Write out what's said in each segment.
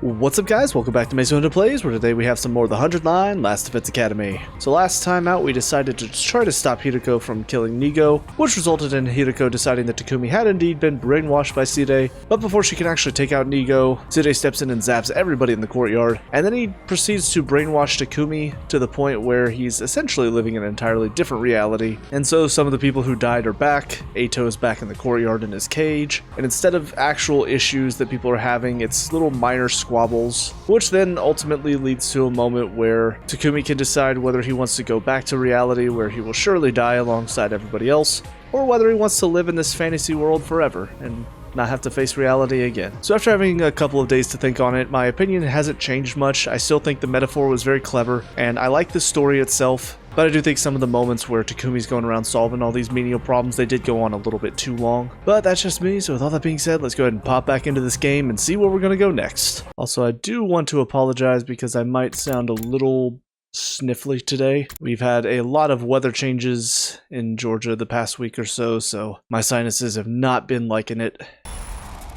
What's up guys, welcome back to Media.Vision Plays, where today we have some more of the 100 line Last Defense Academy. So last time out we decided to try to stop Hirako from killing Nigo, which resulted in Hirako deciding that Takumi had indeed been brainwashed by Side, but before she can actually take out Nigo, Side steps in and zaps everybody in the courtyard, and then he proceeds to brainwash Takumi to the point where he's essentially living in an entirely different reality. And so some of the people who died are back, Eito is back in the courtyard in his cage, and instead of actual issues that people are having, it's little minor squabbles, which then ultimately leads to a moment where Takumi can decide whether he wants to go back to reality where he will surely die alongside everybody else, or whether he wants to live in this fantasy world forever and not have to face reality again. So after having a couple of days to think on it, my opinion hasn't changed much. I still think the metaphor was very clever, and I like the story itself, but I do think some of the moments where Takumi's going around solving all these menial problems, they did go on a little bit too long. But that's just me, so with all that being said, let's go ahead and pop back into this game and see where we're going to go next. Also, I do want to apologize because I might sound a little sniffly today. We've had a lot of weather changes in Georgia the past week or so, so my sinuses have not been liking it.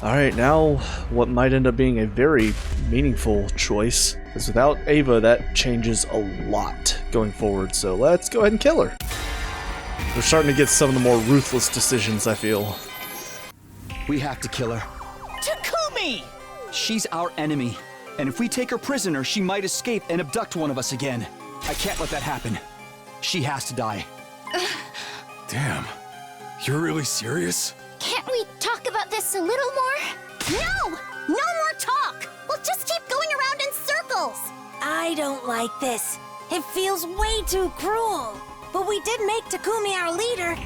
Alright, now what might end up being a very meaningful choice, because without Ava that changes a lot going forward, so let's go ahead and kill her. We're starting to get some of the more ruthless decisions, I feel. We have to kill her. Takumi! She's our enemy, and if we take her prisoner, she might escape and abduct one of us again. I can't let that happen. She has to die. Damn, you're really serious? Can't we talk about this a little more? No! No more talk! We'll just keep going around in circles! I don't like this. It feels way too cruel. But we did make Takumi our leader.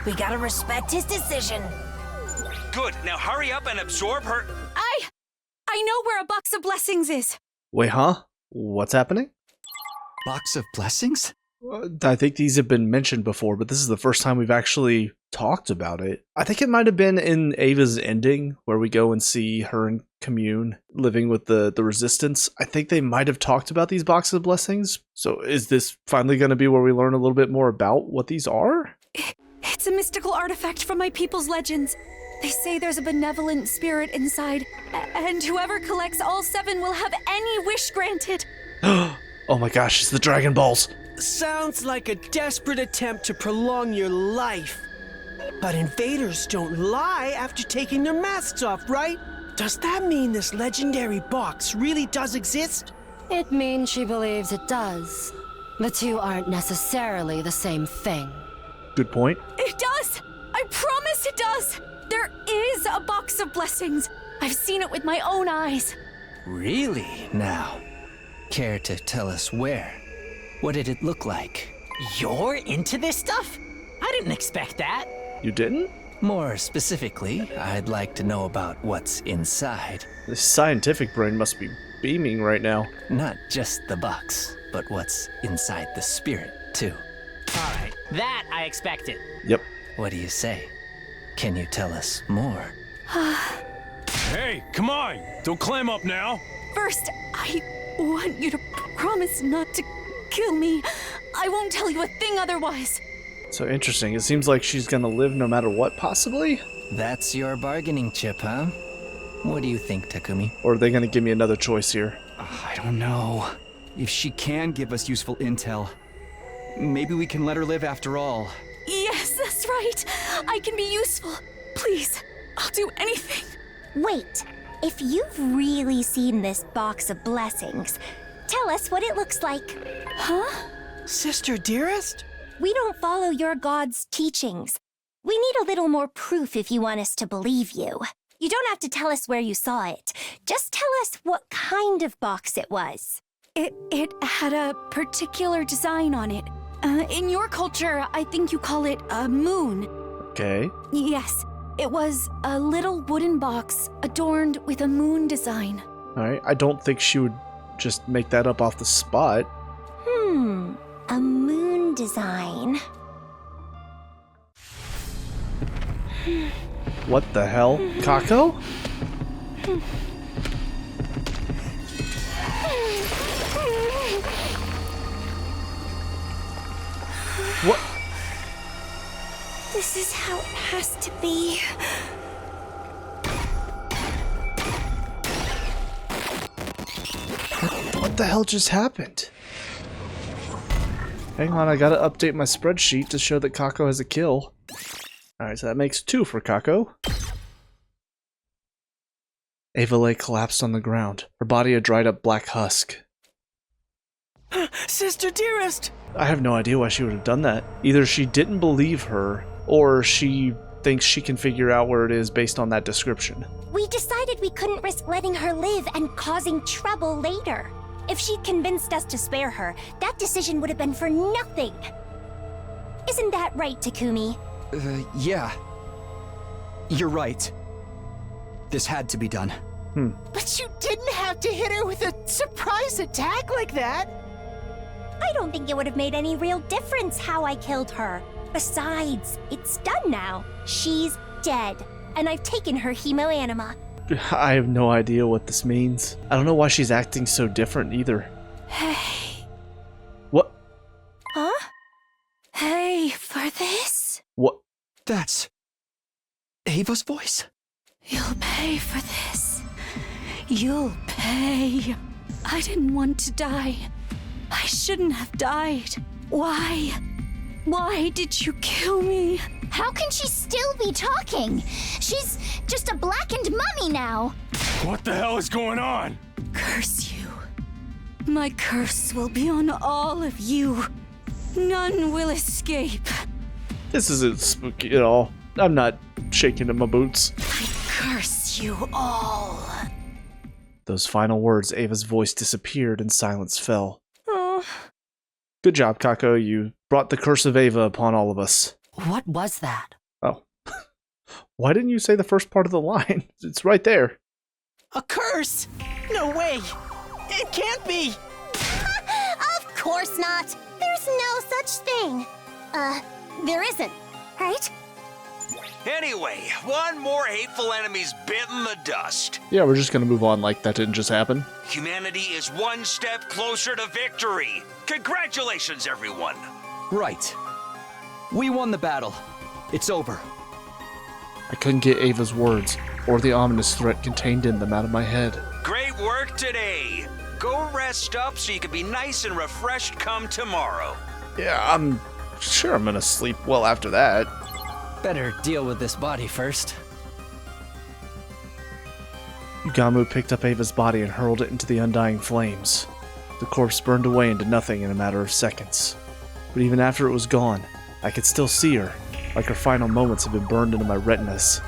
We gotta respect his decision. Good, now hurry up and absorb her. I know where a box of blessings is. Wait, huh? What's happening? Box of blessings? I think these have been mentioned before, but this is the first time we've actually talked about it. I think it might have been in Ava's ending, where we go and see her and Commune living with the resistance. I think they might have talked about these boxes of blessings. So is this finally going to be where we learn a little bit more about what these are? It's a mystical artifact from my people's legends. They say there's a benevolent spirit inside, and whoever collects all 7 will have any wish granted. Oh my gosh, it's the Dragon Balls. Sounds like a desperate attempt to prolong your life. But invaders don't lie after taking their masks off, right? Does that mean this legendary box really does exist? It means she believes it does. The two aren't necessarily the same thing. Good point. It does! I promise it does! There is a box of blessings. I've seen it with my own eyes. Really? Now, care to tell us where? What did it look like? You're into this stuff? I didn't expect that. You didn't? More specifically, I'd like to know about what's inside. This scientific brain must be beaming right now. Not just the box, but what's inside the spirit, too. Alright, that I expected. Yep. What do you say? Can you tell us more? Hey, come on! Don't clam up now! First, I want you to promise not to kill me. I won't tell you a thing otherwise. So interesting. It seems like she's gonna live no matter what, possibly? That's your bargaining chip, huh? What do you think, Takumi? Or are they gonna give me another choice here? I don't know. If she can give us useful intel, maybe we can let her live after all. Yes, that's right. I can be useful. Please, I'll do anything. Wait, if you've really seen this box of blessings, tell us what it looks like. Huh? Sister dearest? We don't follow your god's teachings. We need a little more proof if you want us to believe you. You don't have to tell us where you saw it. Just tell us what kind of box it was. It had a particular design on it. In your culture, I think you call it a moon. Okay. Yes, it was a little wooden box adorned with a moon design. Alright, I don't think she would just make that up off the spot. A moon design. What the hell? Kako? What? This is how it has to be. What the hell just happened? Hang on, I gotta update my spreadsheet to show that Kako has a kill. Alright, so that makes 2 for Kako. Ava lay collapsed on the ground, her body a dried up black husk. Sister dearest! I have no idea why she would have done that. Either she didn't believe her, or she thinks she can figure out where it is based on that description. We decided we couldn't risk letting her live and causing trouble later. If she'd convinced us to spare her, that decision would have been for nothing. Isn't that right, Takumi? Yeah. You're right. This had to be done. But you didn't have to hit her with a surprise attack like that! I don't think it would have made any real difference how I killed her. Besides, it's done now. She's dead, and I've taken her hemoanima. I have no idea what this means. I don't know why she's acting so different either. Hey. What? Huh? Hey, for this? What? That's Ava's voice? You'll pay for this. You'll pay. I didn't want to die. I shouldn't have died. Why? Why did you kill me? How can she still be talking? She's just a blackened mummy now. What the hell is going on? Curse you. My curse will be on all of you. None will escape. This isn't spooky at all. I'm not shaking in my boots. I curse you all. Those final words, Ava's voice disappeared and silence fell. Oh. Good job, Kako. You brought the curse of Ava upon all of us. What was that? Oh. Why didn't you say the first part of the line? It's right there. A curse? No way! It can't be! Of course not. There's no such thing. There isn't, right? Anyway, one more hateful enemy's bitten the dust. Yeah, we're just gonna move on like that didn't just happen. Humanity is one step closer to victory. Congratulations, everyone. Right. We won the battle. It's over. I couldn't get Ava's words, or the ominous threat contained in them out of my head. Great work today. Go rest up so you can be nice and refreshed come tomorrow. Yeah, I'm sure I'm gonna sleep well after that. Better deal with this body first. Yugamu picked up Ava's body and hurled it into the undying flames. The corpse burned away into nothing in a matter of seconds. But even after it was gone, I could still see her, like her final moments had been burned into my retinas.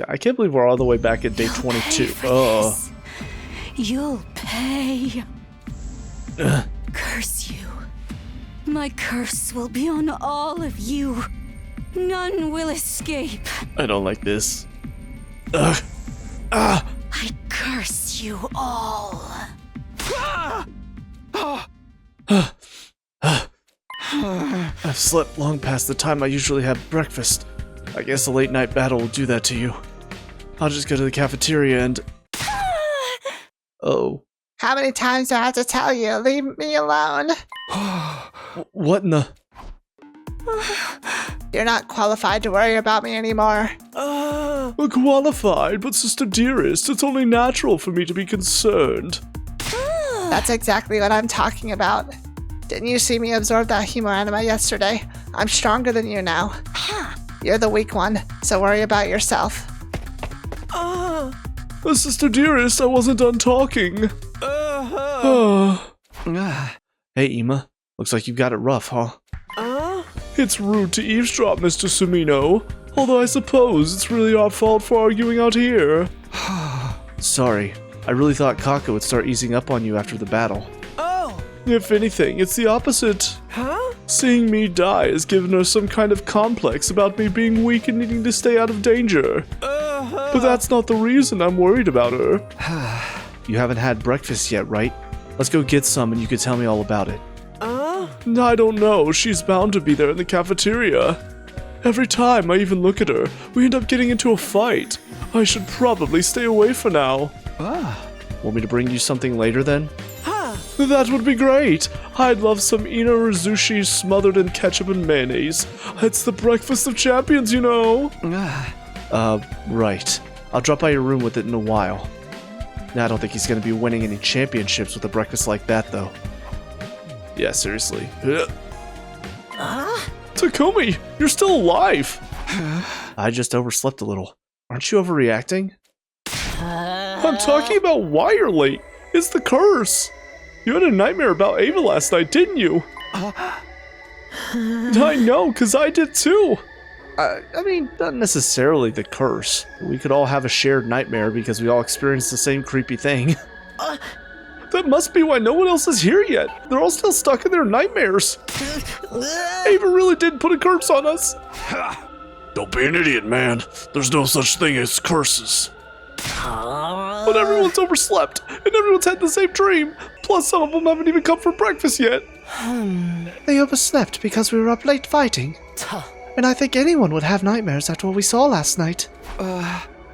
I can't believe we're all the way back at day 22. Oh. You'll pay. Curse you. My curse will be on all of you. None will escape. I don't like this. I curse you all. I've slept long past the time I usually have breakfast. I guess a late night battle will do that to you. I'll just go to the cafeteria and... Oh. How many times do I have to tell you? Leave me alone. What in the... You're not qualified to worry about me anymore. Qualified, but Sister Dearest, it's only natural for me to be concerned. That's exactly what I'm talking about. Didn't you see me absorb that hemoanima yesterday? I'm stronger than you now. You're the weak one, so worry about yourself. Sister Dearest, I wasn't done talking. Hey, Ima. Looks like you've got it rough, huh? It's rude to eavesdrop, Mr. Sumino. Although I suppose it's really our fault for arguing out here. Sorry. I really thought Kako would start easing up on you after the battle. Oh! If anything, it's the opposite. Huh? Seeing me die has given her some kind of complex about me being weak and needing to stay out of danger. But that's not the reason I'm worried about her. You haven't had breakfast yet, right? Let's go get some and you can tell me all about it. I don't know. She's bound to be there in the cafeteria. Every time I even look at her, we end up getting into a fight. I should probably stay away for now. Want me to bring you something later then? That would be great. I'd love some ino-rizushi smothered in ketchup and mayonnaise. It's the breakfast of champions, you know. Right. I'll drop by your room with it in a while. Nah, I don't think he's gonna be winning any championships with a breakfast like that, though. Yeah, seriously. Takumi, you're still alive! I just overslept a little. Aren't you overreacting? I'm talking about why you're late. It's the curse. You had a nightmare about Ava last night, didn't you? I know, because I did too. I mean, not necessarily the curse. We could all have a shared nightmare because we all experienced the same creepy thing. That must be why no one else is here yet. They're all still stuck in their nightmares. Ava really did put a curse on us. Don't be an idiot, man. There's no such thing as curses. But everyone's overslept, and everyone's had the same dream. Plus, some of them haven't even come for breakfast yet. They overslept because we were up late fighting. And I think anyone would have nightmares after what we saw last night.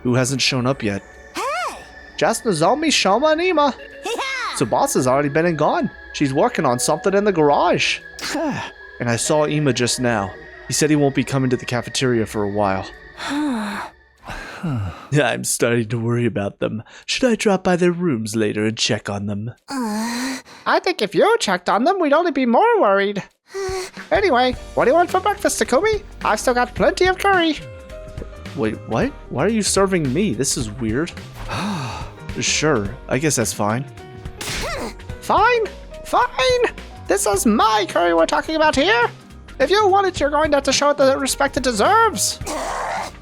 Who hasn't shown up yet? Hey! Just Nozomi, Shoma, and Ima. Tsubasa's already been and gone. She's working on something in the garage. And I saw Ima just now. He said he won't be coming to the cafeteria for a while. I'm starting to worry about them. Should I drop by their rooms later and check on them? I think if you checked on them, we'd only be more worried. Anyway, what do you want for breakfast, Takumi? I've still got plenty of curry. Wait, what? Why are you serving me? This is weird. Sure, I guess that's fine. Fine. This is my curry we're talking about here. If you want it, you're going to have to show it the respect it deserves.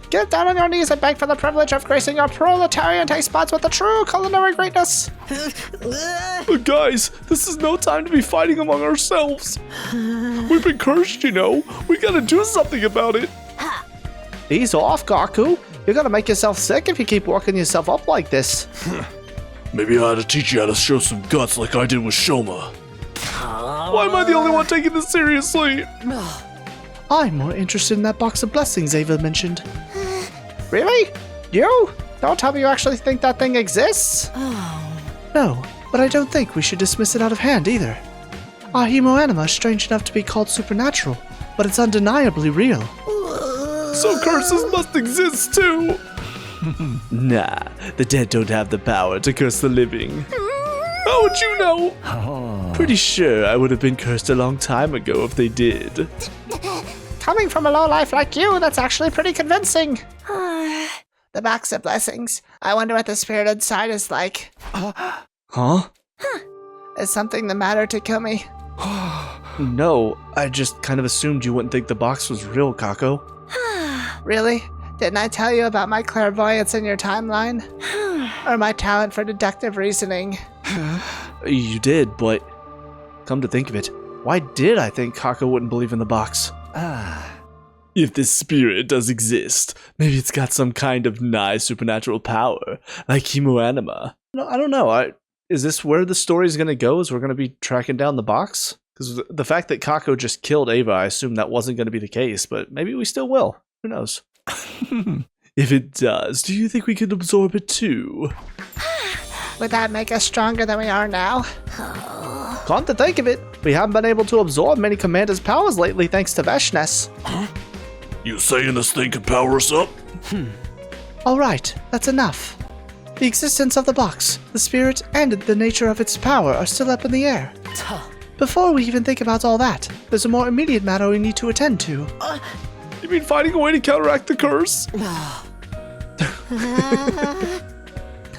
Get down on your knees and beg for the privilege of gracing your proletarian taste buds with the true culinary greatness. Guys, this is no time to be fighting among ourselves. We've been cursed, you know. We gotta do something about it. Ease off, Kako. You're gonna make yourself sick if you keep working yourself up like this. Maybe I ought to teach you how to show some guts like I did with Shoma. Why am I the only one taking this seriously? I'm more interested in that box of blessings Ava mentioned. Really? You? Don't tell me you actually think that thing exists? No, but I don't think we should dismiss it out of hand either. Our hemoanima is strange enough to be called supernatural, but it's undeniably real. So curses must exist too! Nah, the dead don't have the power to curse the living. How would you know? Pretty sure I would have been cursed a long time ago if they did. Coming from a lowlife like you, that's actually pretty convincing. The box of blessings. I wonder what the spirit inside is like. Huh? Is something the matter, Takumi? No, I just kind of assumed you wouldn't think the box was real, Kako. Really? Didn't I tell you about my clairvoyance in your timeline? Or my talent for deductive reasoning? You did, but come to think of it, why did I think Kako wouldn't believe in the box? If this spirit does exist, maybe it's got some kind of nigh supernatural power, like hemoanima. No, I don't know. Is this where the story's gonna go? Is we're gonna be tracking down the box? Because the fact that Kako just killed Ava, I assume that wasn't gonna be the case, but maybe we still will. Who knows? If it does, do you think we could absorb it too? Would that make us stronger than we are now? Come to think of it, we haven't been able to absorb many Commander's powers lately thanks to Veshness. You saying this thing could power us up? Alright, that's enough. The existence of the box, the spirit, and the nature of its power are still up in the air. Before we even think about all that, there's a more immediate matter we need to attend to. You mean finding a way to counteract the curse?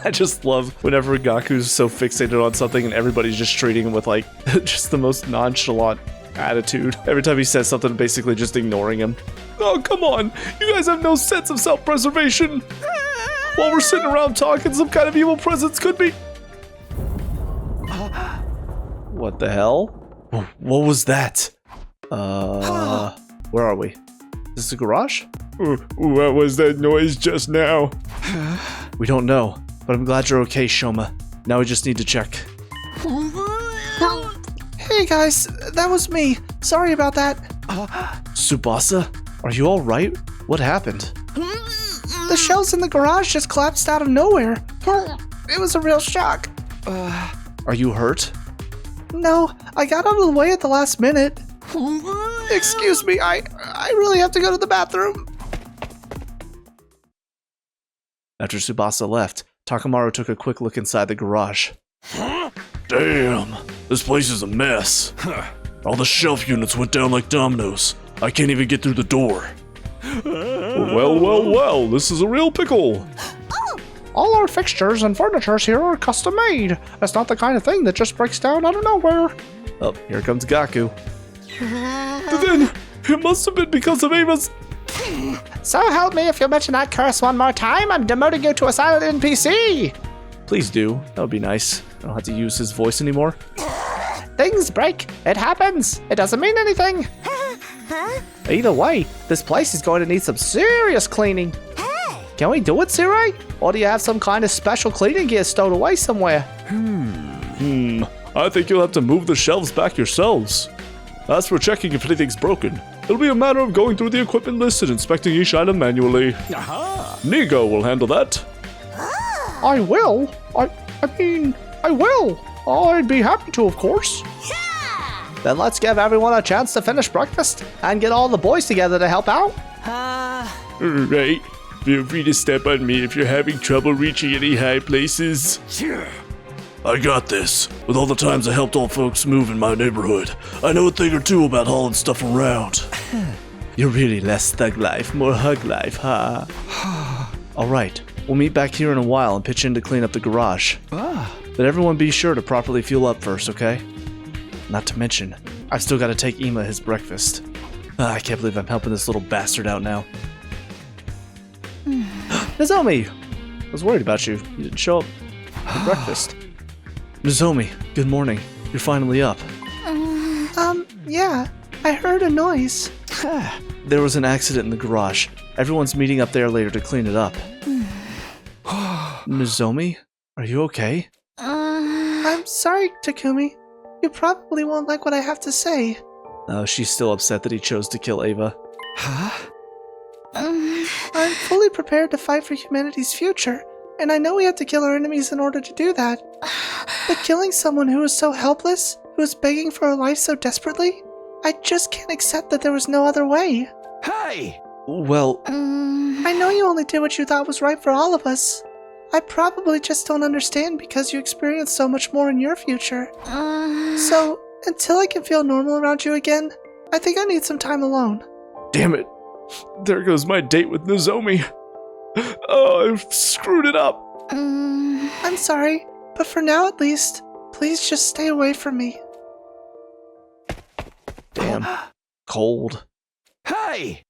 I just love whenever Gaku's so fixated on something and everybody's just treating him with like just the most nonchalant attitude. Every time he says something, basically just ignoring him. Oh, come on. You guys have no sense of self-preservation. While we're sitting around talking, some kind of evil presence could be... What the hell? What was that? Where are we? Is this a garage? What was that noise just now? We don't know, but I'm glad you're okay, Shoma. Now we just need to check. Hey guys, that was me. Sorry about that. Tsubasa, are you alright? What happened? The shelves in the garage just collapsed out of nowhere. It was a real shock. Are you hurt? No, I got out of the way at the last minute. Excuse me, I really have to go to the bathroom. After Tsubasa left, Takamaru took a quick look inside the garage. Damn, this place is a mess. All the shelf units went down like dominoes. I can't even get through the door. Well, this is a real pickle. All our fixtures and furnitures here are custom made. It's not the kind of thing that just breaks down out of nowhere. Oh, here comes Kako. Then, it must have been because of Ava's... So help me if you mention that curse one more time, I'm demoting you to a silent NPC. Please do. That would be nice. I don't have to use his voice anymore. Things break. It happens. It doesn't mean anything. Either way, this place is going to need some serious cleaning. Can we do it, Sirai? Or do you have some kind of special cleaning gear stowed away somewhere? I think you'll have to move the shelves back yourselves. As for checking if anything's broken, it'll be a matter of going through the equipment list and inspecting each item manually. Nigo will handle that. I will. I will. I'd be happy to, of course. Then let's give everyone a chance to finish breakfast and get all the boys together to help out. Right. Feel free to step on me if you're having trouble reaching any high places. I got this. With all the times I helped old folks move in my neighborhood, I know a thing or two about hauling stuff around. You're really less thug life, more hug life, huh? Alright, we'll meet back here in a while and pitch in to clean up the garage. But everyone be sure to properly fuel up first, okay? Not to mention, I've still got to take Ima his breakfast. I can't believe I'm helping this little bastard out now. Nozomi! I was worried about you. You didn't show up for breakfast. Nozomi, good morning. You're finally up. Yeah. I heard a noise. There was an accident in the garage. Everyone's meeting up there later to clean it up. Nozomi, are you okay? I'm sorry, Takumi. You probably won't like what I have to say. Oh, she's still upset that he chose to kill Ava. I'm fully prepared to fight for humanity's future, and I know we have to kill our enemies in order to do that. But killing someone who is so helpless, who is begging for a life so desperately, I just can't accept that there was no other way. Hey! Well... I know you only did what you thought was right for all of us. I probably just don't understand because you experienced so much more in your future. So, until I can feel normal around you again, I think I need some time alone. Damn it. There goes my date with Nozomi. Oh, I've screwed it up. I'm sorry, but for now at least, please just stay away from me. Damn. Cold. Hey!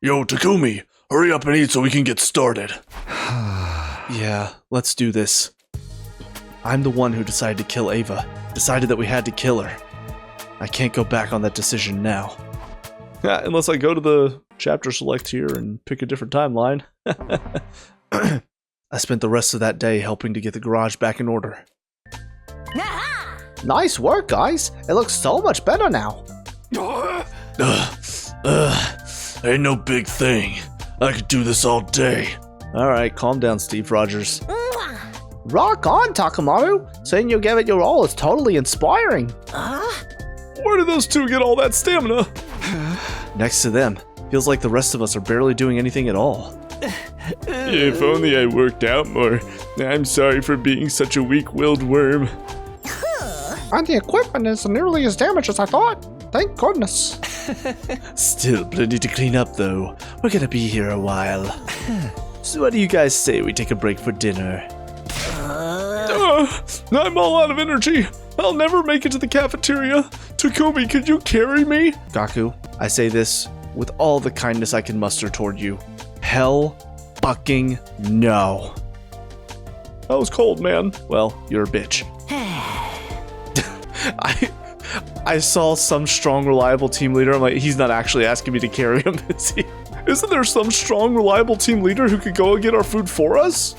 Yo, Takumi, hurry up and eat so we can get started. Yeah, let's do this. I'm the one who decided to kill Ava. Decided that we had to kill her. I can't go back on that decision now. Yeah, unless I go to the chapter select here and pick a different timeline. I spent the rest of that day helping to get the garage back in order. Nice work, guys. It looks so much better now. Ain't no big thing. I could do this all day. Alright, calm down, Steve Rogers. Rock on, Takamaru. Saying you gave it your all is totally inspiring. Where did those two get all that stamina? Next to them, feels like the rest of us are barely doing anything at all. If only I worked out more. I'm sorry for being such a weak-willed worm. And the equipment is nearly as damaged as I thought. Thank goodness. Still plenty to clean up, though. We're gonna be here a while. So what do you guys say we take a break for dinner? I'm all out of energy. I'll never make it to the cafeteria. Takumi, could you carry me? Kako, I say this with all the kindness I can muster toward you. Hell fucking no. That was cold, man. Well, you're a bitch. I saw some strong, reliable team leader. I'm like, he's not actually asking me to carry him, is he? Isn't there some strong, reliable team leader who could go and get our food for us?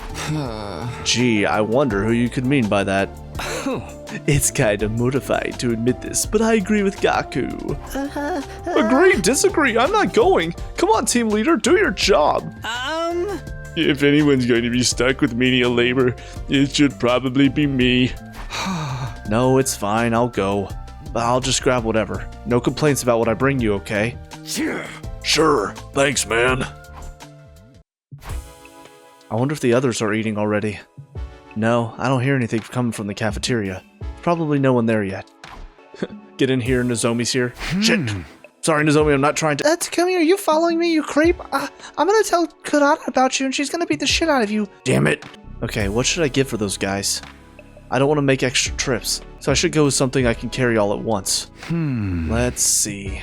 Gee, I wonder who you could mean by that. It's kinda mortifying to admit this, but I agree with Gaku. Agree, disagree, I'm not going. Come on, team leader, do your job. If anyone's going to be stuck with menial labor, it should probably be me. No, it's fine, I'll go. But I'll just grab whatever. No complaints about what I bring you, okay? Sure, thanks, man. I wonder if the others are eating already. No, I don't hear anything coming from the cafeteria. Probably no one there yet. Get in here, Nozomi's here. Shit! Sorry, Nozomi, I'm not trying to— Takumi, are you following me, you creep? I'm gonna tell Kurata about you and she's gonna beat the shit out of you. Damn it! Okay, what should I give for those guys? I don't want to make extra trips, so I should go with something I can carry all at once. Let's see.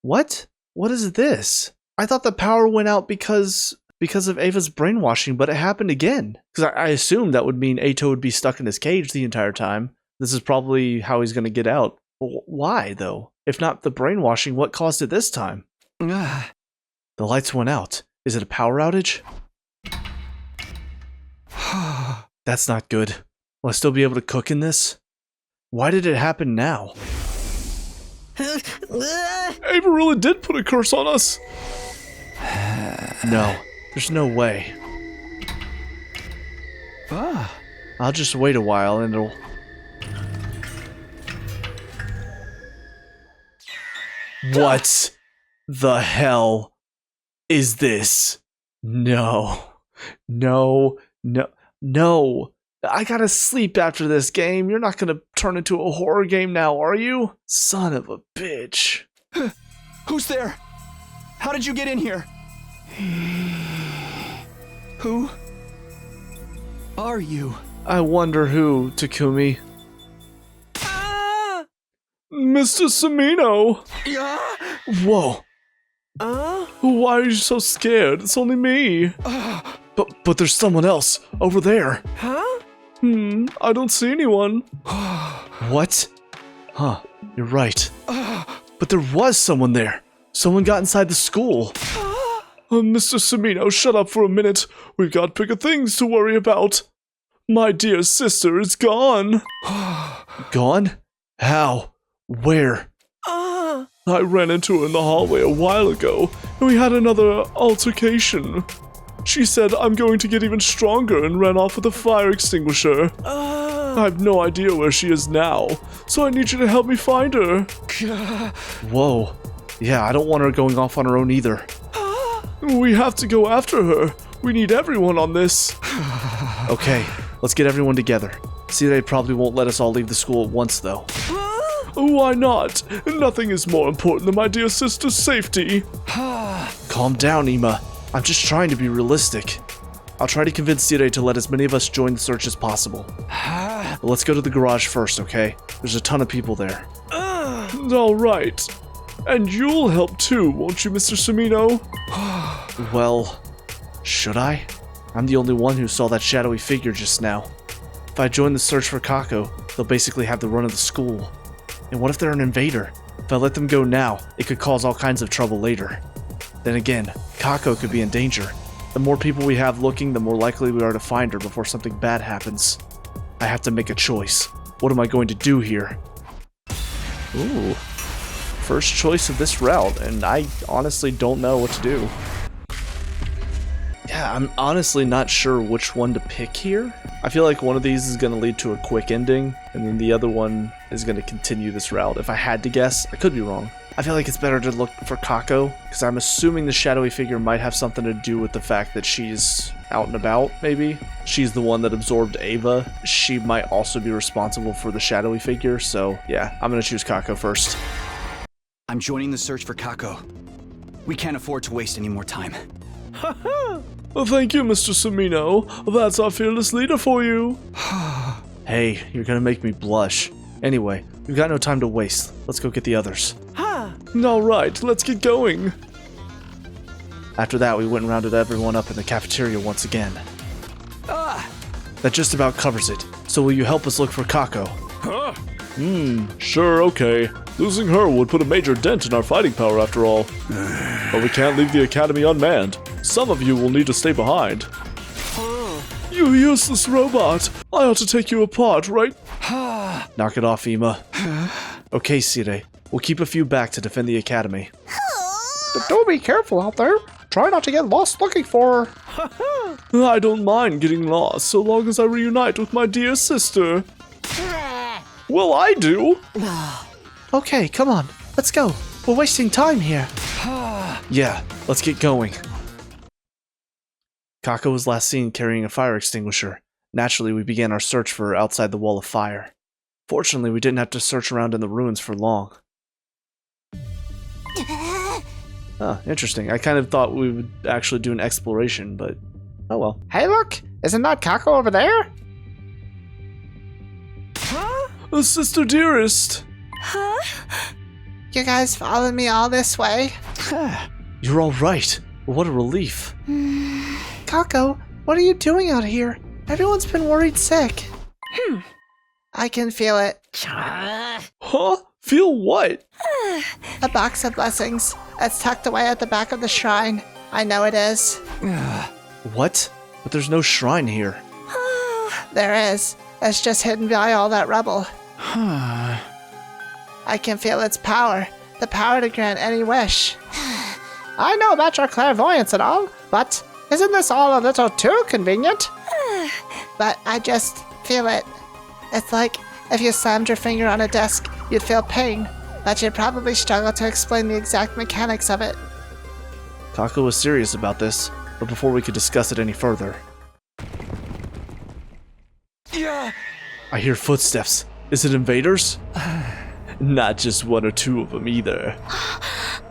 What? What is this? I thought the power went out because of Ava's brainwashing, but it happened again. Because I assumed that would mean Ato would be stuck in his cage the entire time. This is probably how he's going to get out. Why, though? If not the brainwashing, what caused it this time? The lights went out. Is it a power outage? That's not good. Will I still be able to cook in this? Why did it happen now? Ava really did put a curse on us. No, there's no way. I'll just wait a while and it'll... What the hell is this? No. No. No. No. I gotta sleep after this game. You're not gonna turn into a horror game now, are you? Son of a bitch. Who's there? How did you get in here? Who are you? I wonder who, Takumi. Mr. Samino! Yeah? Whoa. Why are you so scared? It's only me. But there's someone else over there. I don't see anyone. What? Huh, you're right. But there was someone there. Someone got inside the school. Mr. Samino, shut up for a minute. We've got bigger things to worry about. My dear sister is gone. Gone? How? Where? I ran into her in the hallway a while ago, and we had another altercation. She said I'm going to get even stronger and ran off with a fire extinguisher. I have no idea where she is now, so I need you to help me find her. Whoa. Yeah, I don't want her going off on her own either. We have to go after her. We need everyone on this. Okay, let's get everyone together. See, they probably won't let us all leave the school at once, though. Why not? Nothing is more important than my dear sister's safety. Calm down, Ima. I'm just trying to be realistic. I'll try to convince Sire to let as many of us join the search as possible. But let's go to the garage first, okay? There's a ton of people there. All right. And you'll help too, won't you, Mr. Samino? Well, should I? I'm the only one who saw that shadowy figure just now. If I join the search for Kako, they'll basically have the run of the school. And what if they're an invader? If I let them go now, it could cause all kinds of trouble later. Then again, Kako could be in danger. The more people we have looking, the more likely we are to find her before something bad happens. I have to make a choice. What am I going to do here? Ooh. First choice of this route, and I honestly don't know what to do. Yeah, I'm honestly not sure which one to pick here. I feel like one of these is going to lead to a quick ending, and then the other one is going to continue this route. If I had to guess, I could be wrong. I feel like it's better to look for Kako, because I'm assuming the shadowy figure might have something to do with the fact that she's out and about, maybe. She's the one that absorbed Ava. She might also be responsible for the shadowy figure, so yeah, I'm going to choose Kako first. I'm joining the search for Kako. We can't afford to waste any more time. Thank you, Mr. Samino. That's our fearless leader for you. Hey, you're gonna make me blush. Anyway, we've got no time to waste. Let's go get the others. All right, let's get going. After that, we went and rounded everyone up in the cafeteria once again. That just about covers it. So will you help us look for Kako? Sure, okay. Losing her would put a major dent in our fighting power after all. But we can't leave the academy unmanned. Some of you will need to stay behind. You useless robot! I ought to take you apart, right? Knock it off, Ima. Okay, Sire. We'll keep a few back to defend the academy. But do be careful out there. Try not to get lost looking for her. I don't mind getting lost so long as I reunite with my dear sister. Well, I do. Okay, come on. Let's go. We're wasting time here. Yeah, let's get going. Kako was last seen carrying a fire extinguisher. Naturally, we began our search for her outside the wall of fire. Fortunately, we didn't have to search around in the ruins for long. Interesting. I kind of thought we would actually do an exploration, but oh well. Hey, look! Isn't that Kako over there? Oh, Sister Dearest! You guys followed me all this way? You're all right. What a relief. Kako, what are you doing out here? Everyone's been worried sick. I can feel it. Huh? Feel what? A box of blessings. It's tucked away at the back of the shrine. I know it is. What? But there's no shrine here. There is. It's just hidden by all that rubble. I can feel its power. The power to grant any wish. I know about your clairvoyance and all, but isn't this all a little too convenient? But I just feel it. It's like if you slammed your finger on a desk, you'd feel pain, but you'd probably struggle to explain the exact mechanics of it. Kako was serious about this, but before we could discuss it any further. Yeah. I hear footsteps. Is it invaders? Not just one or two of them either.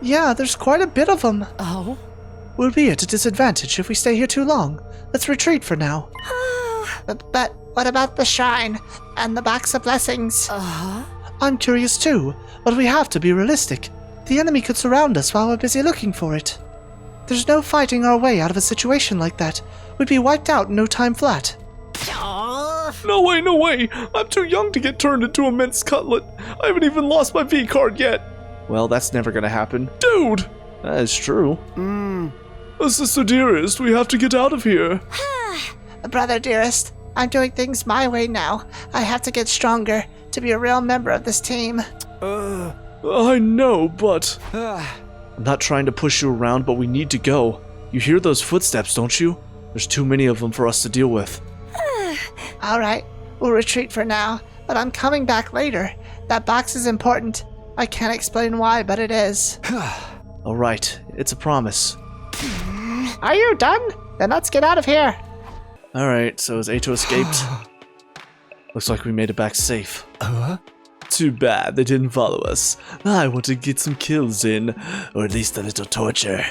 Yeah, there's quite a bit of them. Oh? We'll be at a disadvantage if we stay here too long. Let's retreat for now. But what about the shrine and the box of blessings? I'm curious too, but we have to be realistic. The enemy could surround us while we're busy looking for it. There's no fighting our way out of a situation like that. We'd be wiped out in no time flat. No way, no way! I'm too young to get turned into a minced cutlet. I haven't even lost my V card yet. Well, that's never gonna happen. Dude! That is true. Sister Dearest, we have to get out of here. Brother dearest, I'm doing things my way now. I have to get stronger to be a real member of this team. I know, but... I'm not trying to push you around, but we need to go. You hear those footsteps, don't you? There's too many of them for us to deal with. Alright, we'll retreat for now, but I'm coming back later. That box is important. I can't explain why, but it is. Alright, it's a promise. Are you done? Then let's get out of here. Alright, so has Ato escaped? Looks like we made it back safe. Too bad they didn't follow us. I want to get some kills in, or at least a little torture.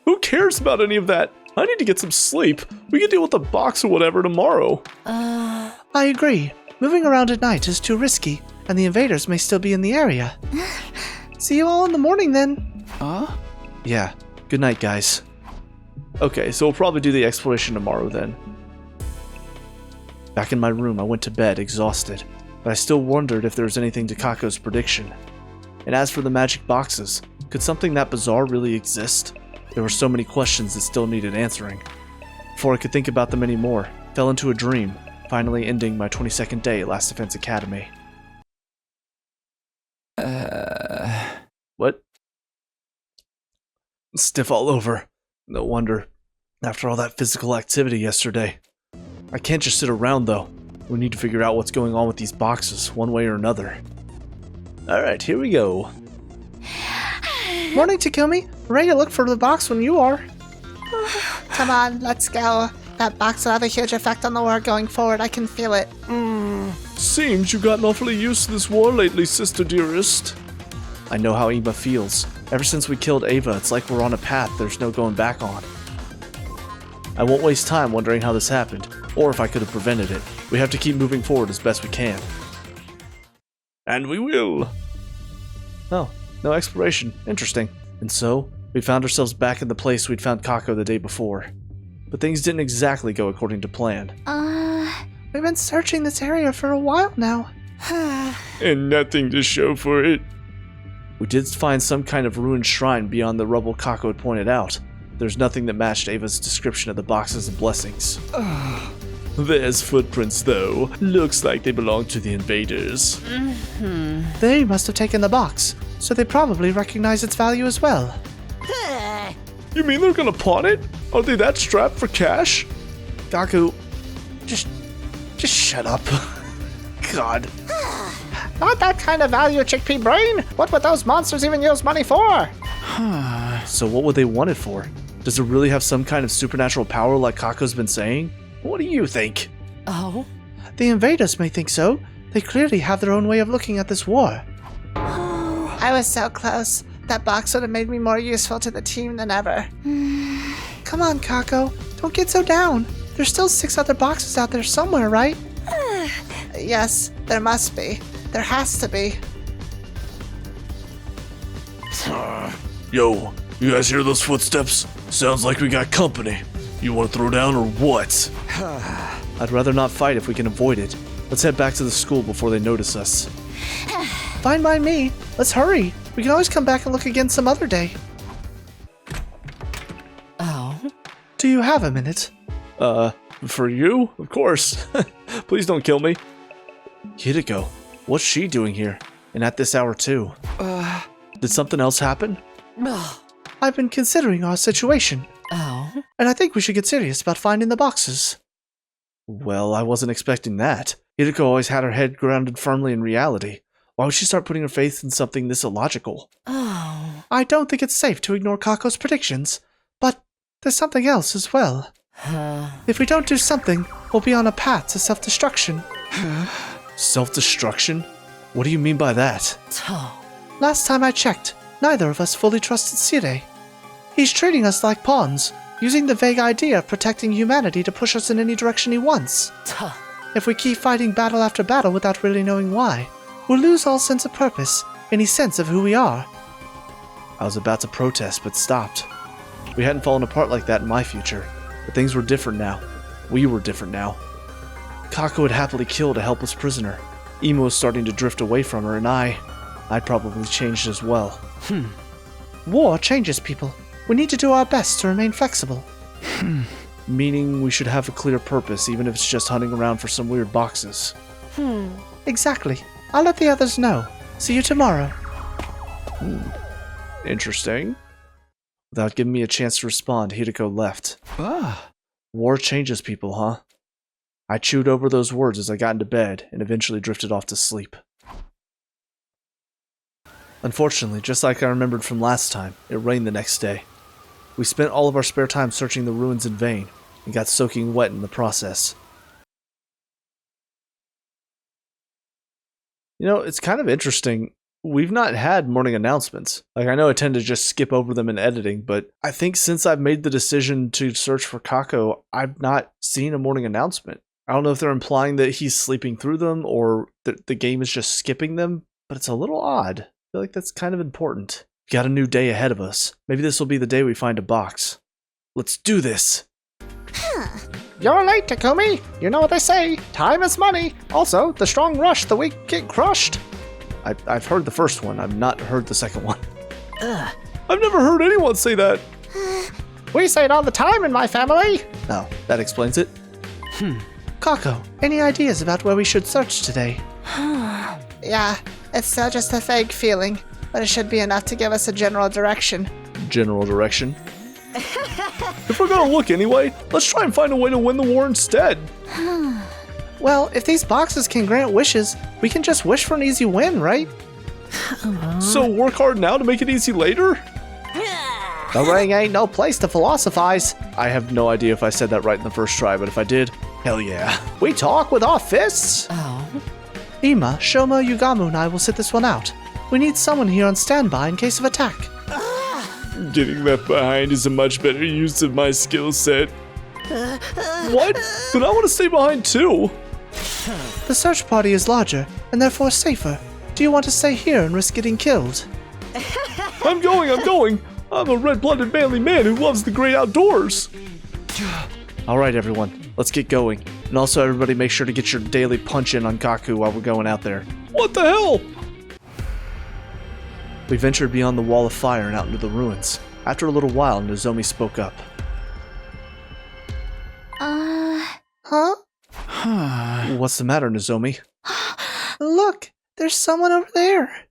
Who cares about any of that? I need to get some sleep. We can deal with the box or whatever tomorrow. I agree. Moving around at night is too risky, and the invaders may still be in the area. See you all in the morning then. Yeah, good night, guys. Okay, so we'll probably do the exploration tomorrow then. Back in my room, I went to bed, exhausted, but I still wondered if there was anything to Kako's prediction. And as for the magic boxes, could something that bizarre really exist? There were so many questions that still needed answering. Before I could think about them anymore, I fell into a dream, finally ending my 22nd day at Last Defense Academy. What? Stiff all over. No wonder. After all that physical activity yesterday. I can't just sit around though. We need to figure out what's going on with these boxes, one way or another. Alright, here we go. Morning, Takumi. Ready to look for the box when you are. Come on, let's go. That box will have a huge effect on the war going forward. I can feel it. Seems you've gotten awfully used to this war lately, Sister Dearest. I know how Eva feels. Ever since we killed Ava, it's like we're on a path there's no going back on. I won't waste time wondering how this happened, or if I could have prevented it. We have to keep moving forward as best we can. And we will. Oh, no exploration. Interesting. And so, we found ourselves back in the place we'd found Kako the day before. But things didn't exactly go according to plan. We've been searching this area for a while now. And nothing to show for it. We did find some kind of ruined shrine beyond the rubble Kako had pointed out. There's nothing that matched Ava's description of the boxes and blessings. There's footprints though. Looks like they belong to the invaders. They must have taken the box, so they probably recognize its value as well. You mean they're gonna pawn it? Are they that strapped for cash? Kako, just shut up. God. Not that kind of value, chickpea brain. What would those monsters even use money for? So what would they want it for? Does it really have some kind of supernatural power like Kako's been saying? What do you think? Oh? The invaders may think so. They clearly have their own way of looking at this war. I was so close. That box would have made me more useful to the team than ever. Come on, Kako. Don't get so down. There's still 6 other boxes out there somewhere, right? Yes, there must be. There has to be. Yo, you guys hear those footsteps? Sounds like we got company. You want to throw down or what? I'd rather not fight if we can avoid it. Let's head back to the school before they notice us. Fine by me. Let's hurry. We can always come back and look again some other day. Oh? Do you have a minute? For you? Of course. Please don't kill me. Hideko, what's she doing here? And at this hour too? Did something else happen? I've been considering our situation. Oh? And I think we should get serious about finding the boxes. Well, I wasn't expecting that. Hideko always had her head grounded firmly in reality. Why would she start putting her faith in something this illogical? Oh. I don't think it's safe to ignore Kako's predictions, but there's something else as well. If we don't do something, we'll be on a path to self-destruction. Self-destruction? What do you mean by that? Last time I checked, neither of us fully trusted Sire. He's treating us like pawns, using the vague idea of protecting humanity to push us in any direction he wants. If we keep fighting battle after battle without really knowing why, we'll lose all sense of purpose, any sense of who we are. I was about to protest, but stopped. We hadn't fallen apart like that in my future, but things were different now. We were different now. Kako would happily killed a helpless prisoner. Emo was starting to drift away from her, and I'd probably changed as well. War changes people. We need to do our best to remain flexible. Meaning we should have a clear purpose, even if it's just hunting around for some weird boxes. Exactly. I'll let the others know. See you tomorrow. Interesting. Without giving me a chance to respond, Hideko left. War changes people, huh? I chewed over those words as I got into bed and eventually drifted off to sleep. Unfortunately, just like I remembered from last time, it rained the next day. We spent all of our spare time searching the ruins in vain and got soaking wet in the process. You know, it's kind of interesting. We've not had morning announcements. Like, I know I tend to just skip over them in editing, but I think since I've made the decision to search for Kako, I've not seen a morning announcement. I don't know if they're implying that he's sleeping through them or that the game is just skipping them, but it's a little odd. I feel like that's kind of important. We've got a new day ahead of us. Maybe this will be the day we find a box. Let's do this! You're late, Takumi. You know what they say. Time is money. Also, the strong rush, the weak get crushed. I've heard the first one. I've not heard the second one. I've never heard anyone say that. We say it all the time in my family. Oh, that explains it. Kako, any ideas about where we should search today? Yeah, it's still just a vague feeling, but it should be enough to give us a general direction. General direction? If we're gonna look anyway, let's try and find a way to win the war instead. Well, if these boxes can grant wishes, we can just wish for an easy win, right? So work hard now to make it easy later? The ring ain't no place to philosophize. I have no idea if I said that right in the first try, but if I did, hell yeah. We talk with our fists. Ima, Shoma, Yugamu, and I will sit this one out. We need someone here on standby in case of attack. Getting left behind is a much better use of my skill set. What? But I want to stay behind too. The search party is larger, and therefore safer. Do you want to stay here and risk getting killed? I'm going. I'm a red-blooded manly man who loves the great outdoors. Alright everyone, let's get going. And also everybody make sure to get your daily punch in on Kako while we're going out there. What the hell? We ventured beyond the wall of fire and out into the ruins. After a little while, Nozomi spoke up. Huh? What's the matter, Nozomi? Look, there's someone over there.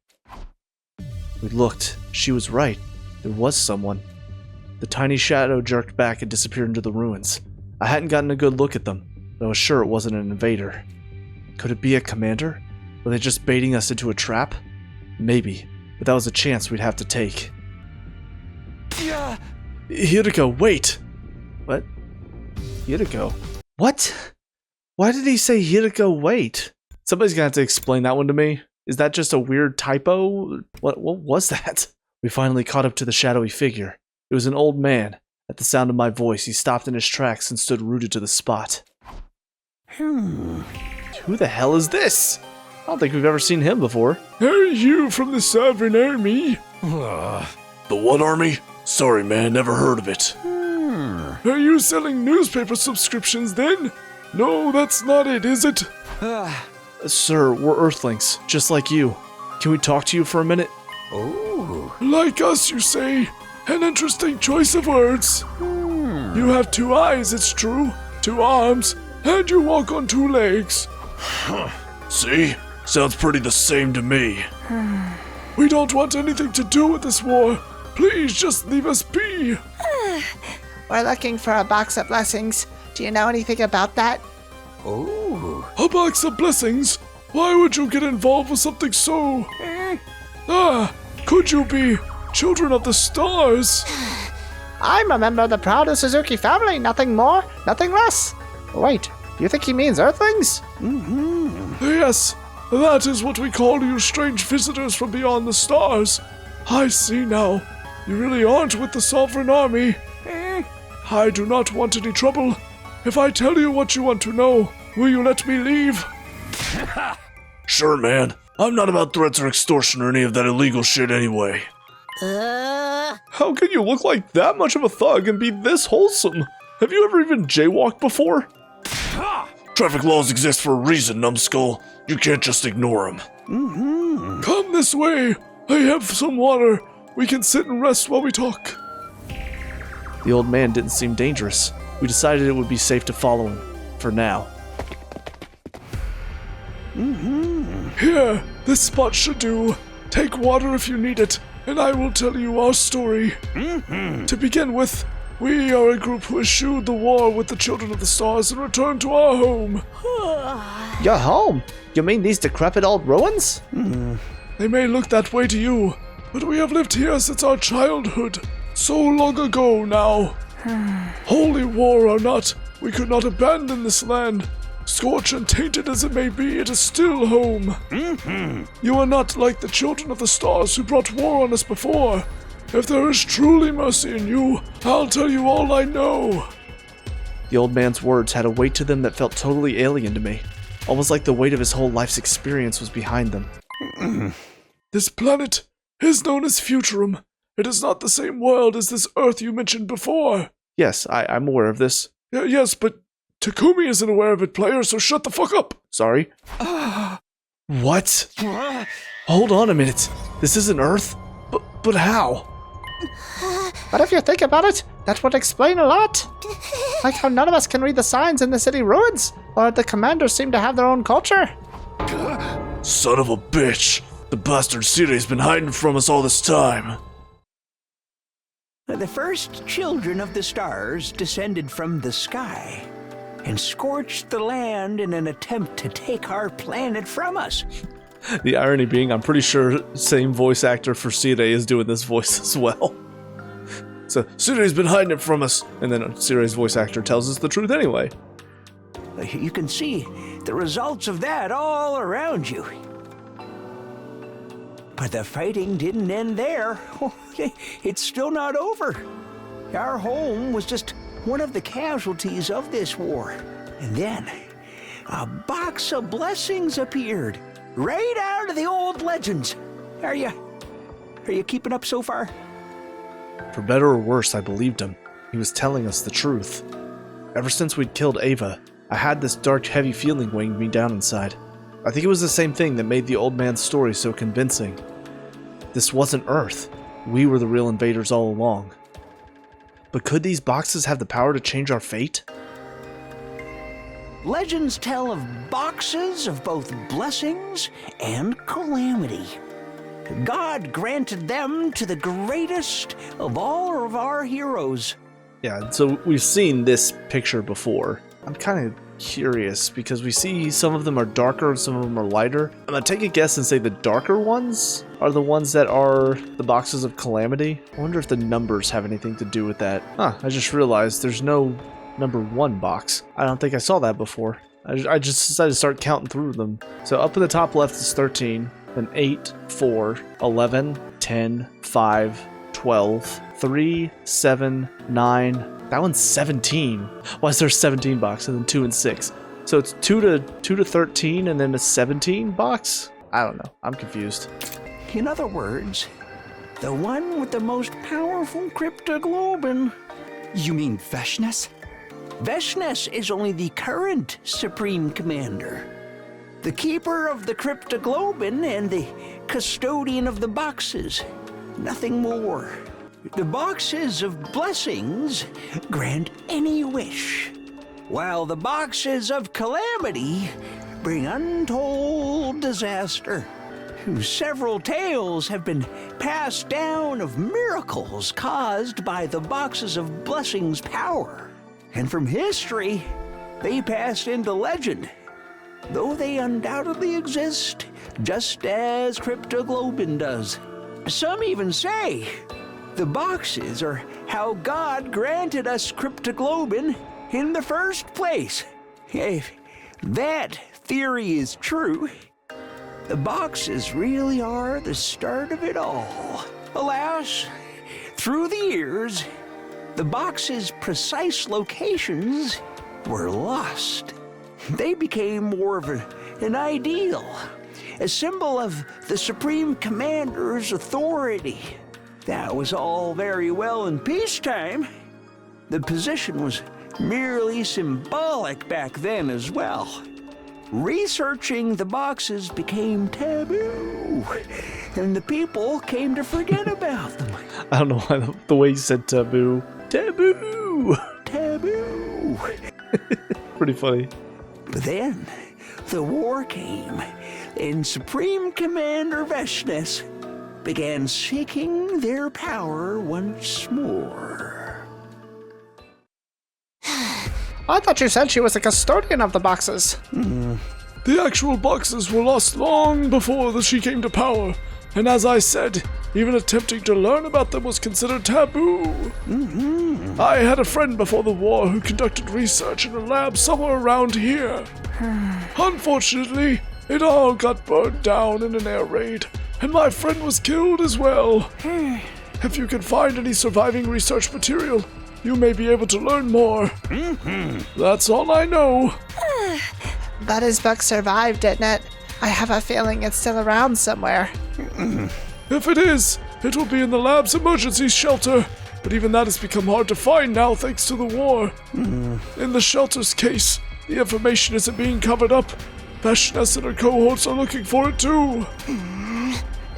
We looked. She was right. There was someone. The tiny shadow jerked back and disappeared into the ruins. I hadn't gotten a good look at them, but I was sure it wasn't an invader. Could it be a commander? Were they just baiting us into a trap? Maybe, but that was a chance we'd have to take. Hiriko, wait! What? Hiriko? What? Why did he say Hiriko, wait? Somebody's gonna have to explain that one to me. Is that just a weird typo? What was that? We finally caught up to the shadowy figure. It was an old man. At the sound of my voice, he stopped in his tracks and stood rooted to the spot. Who the hell is this? I don't think we've ever seen him before. Hey, you from the Sovereign Army? The what army? Sorry, man, never heard of it. Are you selling newspaper subscriptions then? No, that's not it, is it? Sir, we're Earthlings, just like you. Can we talk to you for a minute? Oh. Like us, you say? An interesting choice of words. You have 2 eyes, it's true, 2 arms, and you walk on 2 legs. See? Sounds pretty the same to me. We don't want anything to do with this war. Please just leave us be. We're looking for a box of blessings. Do you know anything about that? Oh. A box of blessings? Why would you get involved with something so... could you be children of the stars? I'm a member of the proud Suzuki family, nothing more, nothing less. Wait, do you think he means Earthlings? Yes, that is what we call you strange visitors from beyond the stars. I see now. You really aren't with the Sovereign Army. I do not want any trouble. If I tell you what you want to know, will you let me leave? Sure, man. I'm not about threats or extortion or any of that illegal shit anyway. How can you look like that much of a thug and be this wholesome? Have you ever even jaywalked before? Traffic laws exist for a reason, numbskull. You can't just ignore them. Come this way. I have some water. We can sit and rest while we talk. The old man didn't seem dangerous. We decided it would be safe to follow him, for now. Here, this spot should do. Take water if you need it, and I will tell you our story. To begin with, we are a group who eschewed the war with the Children of the Stars and returned to our home. Your home? You mean these decrepit old ruins? They may look that way to you, but we have lived here since our childhood. So long ago now. Holy war or not, we could not abandon this land. Scorched and tainted as it may be, it is still home. You are not like the Children of the Stars who brought war on us before. If there is truly mercy in you, I'll tell you all I know. The old man's words had a weight to them that felt totally alien to me. Almost like the weight of his whole life's experience was behind them. This planet is known as Futurum. It is not the same world as this Earth you mentioned before. Yes, I'm aware of this. Yes, but Takumi isn't aware of it, player, so shut the fuck up. Sorry. What? Hold on a minute. This isn't Earth? But how? But if you think about it, that would explain a lot. Like how none of us can read the signs in the city ruins, or the commanders seem to have their own culture. Son of a bitch. The bastard Sire's been hiding from us all this time. The first children of the stars descended from the sky and scorched the land in an attempt to take our planet from us. The irony being, I'm pretty sure same voice actor for Sire is doing this voice as well. So, Sire's been hiding it from us, and then Sire's voice actor tells us the truth anyway. You can see the results of that all around you. But the fighting didn't end there. It's still not over. Our home was just one of the casualties of this war. And then, a box of blessings appeared, right out of the old legends. Are you keeping up so far? For better or worse, I believed him. He was telling us the truth. Ever since we'd killed Ava, I had this dark, heavy feeling weighing me down inside. I think it was the same thing that made the old man's story so convincing. This wasn't Earth. We were the real invaders all along. But could these boxes have the power to change our fate? Legends tell of boxes of both blessings and calamity. God granted them to the greatest of all of our heroes. Yeah, so we've seen this picture before. I'm kind of curious because we see some of them are darker and some of them are lighter. I'm gonna take a guess and say the darker ones are the ones that are the boxes of calamity. I wonder if the numbers have anything to do with that. Huh, I just realized there's no number 1 box. I don't think I saw that before. I just decided to start counting through them. So up in the top left is 13, then 8, 4, 11, 10, 5, 12, 3, 7, 9. That one's 17. Why is there a 17 box and then 2 and 6? So it's 2 to 13 and then a 17 box? I don't know. I'm confused. In other words, the one with the most powerful cryptoglobin. You mean Veshness? Veshness is only the current Supreme Commander. The keeper of the cryptoglobin and the custodian of the boxes. Nothing more. The boxes of blessings grant any wish, while the boxes of calamity bring untold disaster. Several tales have been passed down of miracles caused by the boxes of blessings' power. And from history, they passed into legend, though they undoubtedly exist just as cryptoglobin does. Some even say the boxes are how God granted us cryptoglobin in the first place. If that theory is true, the boxes really are the start of it all. Alas, through the years, the boxes' precise locations were lost. They became more of an ideal, a symbol of the Supreme Commander's authority. That was all very well in peacetime. The position was merely symbolic back then as well. Researching the boxes became taboo, and the people came to forget about them. I don't know why the way you said taboo. Taboo! Taboo! Pretty funny. But then, the war came, and Supreme Commander Veshness began seeking their power once more. I thought you said she was the custodian of the boxes. The actual boxes were lost long before she came to power, and as I said, even attempting to learn about them was considered taboo. I had a friend before the war who conducted research in a lab somewhere around here. Unfortunately, it all got burned down in an air raid, and my friend was killed as well. If you can find any surviving research material, you may be able to learn more. That's all I know. But his book survived, didn't it? I have a feeling it's still around somewhere. If it is, it will be in the lab's emergency shelter. But even that has become hard to find now thanks to the war. In the shelter's case, the information isn't being covered up. Veshness and her cohorts are looking for it too.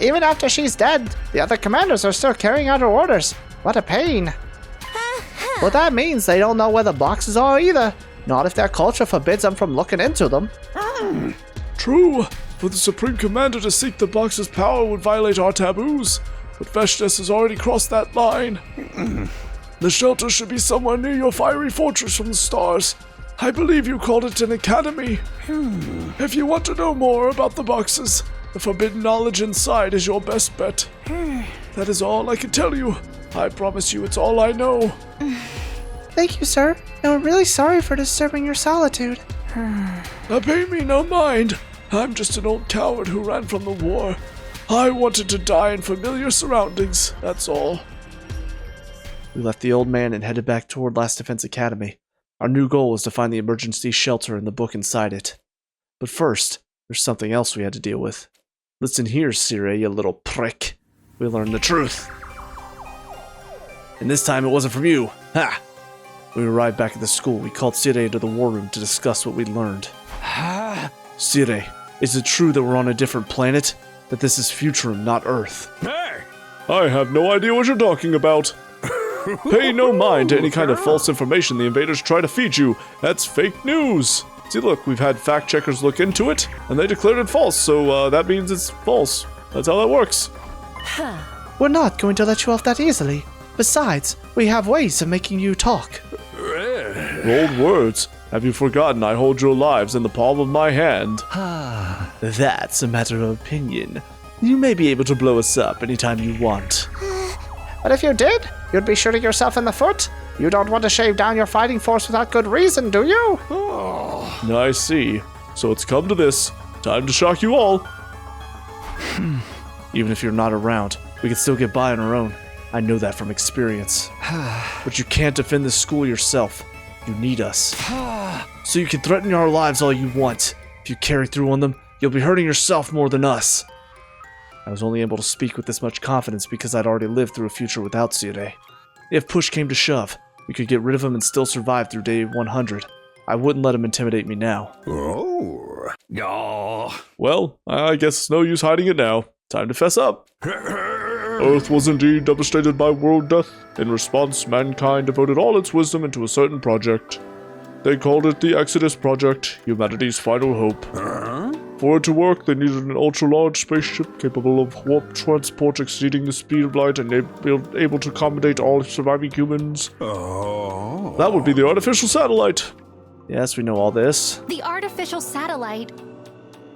Even after she's dead, the other commanders are still carrying out her orders. What a pain. Well, that means they don't know where the boxes are either. Not if their culture forbids them from looking into them. True. For the Supreme Commander to seek the box's power would violate our taboos. But Veshness has already crossed that line. The shelter should be somewhere near your fiery fortress from the stars. I believe you called it an academy. If you want to know more about the boxes, the forbidden knowledge inside is your best bet. That is all I can tell you. I promise you it's all I know. Thank you, sir. And we're really sorry for disturbing your solitude. Pay me no mind. I'm just an old coward who ran from the war. I wanted to die in familiar surroundings, that's all. We left the old man and headed back toward Last Defense Academy. Our new goal was to find the emergency shelter and the book inside it. But first, there's something else we had to deal with. Listen here, Sire, you little prick. We learned the truth. And this time it wasn't from you. Ha! We arrived back at the school. We called Sire into the war room to discuss what we'd learned. Sire, is it true that we're on a different planet? That this is Futurum, not Earth? Hey! I have no idea what you're talking about. Pay no mind to any kind of false information the invaders try to feed you. That's fake news. See, look, we've had fact checkers look into it, and they declared it false, so that means it's false. That's how that works. We're not going to let you off that easily. Besides, we have ways of making you talk. Bold words. Have you forgotten I hold your lives in the palm of my hand? That's a matter of opinion. You may be able to blow us up anytime you want. But if you did, you'd be shooting yourself in the foot. You don't want to shave down your fighting force without good reason, do you? I see. So it's come to this. Time to shock you all. Even if you're not around, we can still get by on our own. I know that from experience. But you can't defend this school yourself. You need us. So you can threaten our lives all you want. If you carry through on them, you'll be hurting yourself more than us. I was only able to speak with this much confidence because I'd already lived through a future without Tsire. If push came to shove, we could get rid of him and still survive through day 100. I wouldn't let him intimidate me now. Well, I guess it's no use hiding it now. Time to fess up. Earth was indeed devastated by world death. In response, mankind devoted all its wisdom into a certain project. They called it the Exodus Project, humanity's final hope. For it to work, they needed an ultra-large spaceship capable of warp transport exceeding the speed of light and able to accommodate all surviving humans. That would be the artificial satellite. Yes, we know all this. The artificial satellite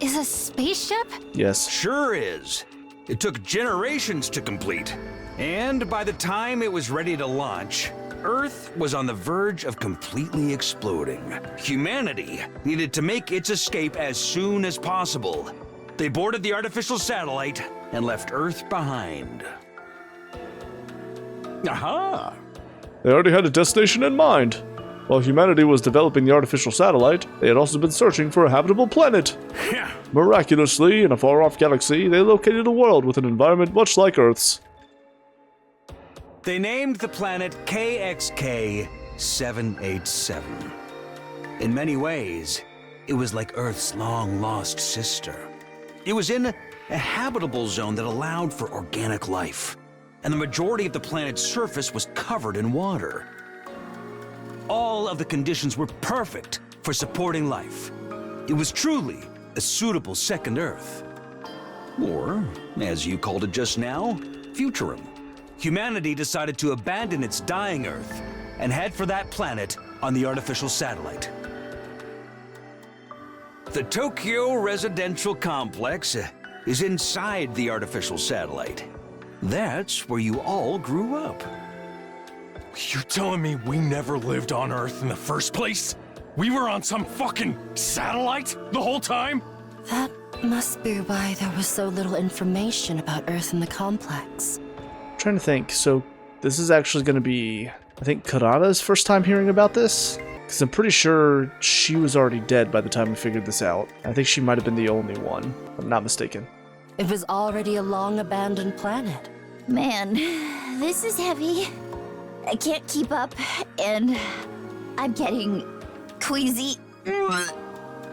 is a spaceship? Yes. Sure is. It took generations to complete. And by the time it was ready to launch, Earth was on the verge of completely exploding. Humanity needed to make its escape as soon as possible. They boarded the artificial satellite and left Earth behind. Aha! They already had a destination in mind. While humanity was developing the artificial satellite, they had also been searching for a habitable planet. Miraculously, in a far-off galaxy, they located a world with an environment much like Earth's. They named the planet KXK 787. In many ways, it was like Earth's long-lost sister. It was in a habitable zone that allowed for organic life, and the majority of the planet's surface was covered in water. All of the conditions were perfect for supporting life. It was truly a suitable second Earth. Or, as you called it just now, Futurum. Humanity decided to abandon its dying Earth and head for that planet on the artificial satellite. The Tokyo residential complex is inside the artificial satellite. That's where you all grew up. You're telling me we never lived on Earth in the first place? We were on some fucking satellite the whole time? That must be why there was so little information about Earth in the complex. I'm trying to think. So this is actually going to be, I think, Karada's first time hearing about this. Because I'm pretty sure she was already dead by the time we figured this out. I think she might have been the only one, if I'm not mistaken. It was already a long-abandoned planet. Man, this is heavy. I can't keep up, and I'm getting queasy.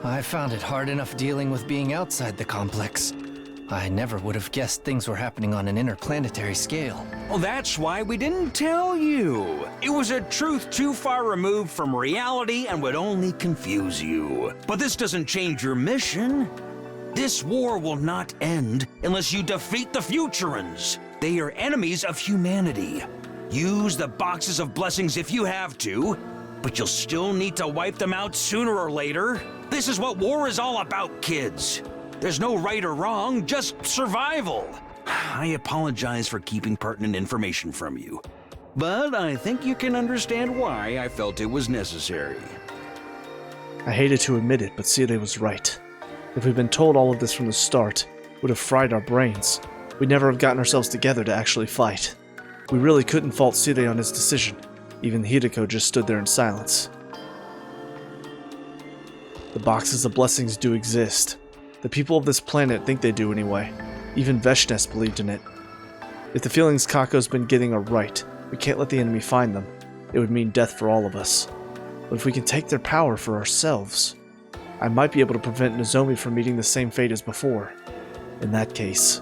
I found it hard enough dealing with being outside the complex. I never would have guessed things were happening on an interplanetary scale. Well, that's why we didn't tell you. It was a truth too far removed from reality and would only confuse you. But this doesn't change your mission. This war will not end unless you defeat the Futurans. They are enemies of humanity. Use the boxes of blessings if you have to, but you'll still need to wipe them out sooner or later. This is what war is all about, kids. There's no right or wrong, just survival. I apologize for keeping pertinent information from you, but I think you can understand why I felt it was necessary. I hated to admit it, but Tsire was right. If we'd been told all of this from the start, it would have fried our brains. We'd never have gotten ourselves together to actually fight. We really couldn't fault Tsire on his decision. Even Hideko just stood there in silence. The boxes of blessings do exist. The people of this planet think they do anyway. Even Veshness believed in it. If the feelings Kako's been getting are right, we can't let the enemy find them. It would mean death for all of us. But if we can take their power for ourselves, I might be able to prevent Nozomi from meeting the same fate as before. In that case.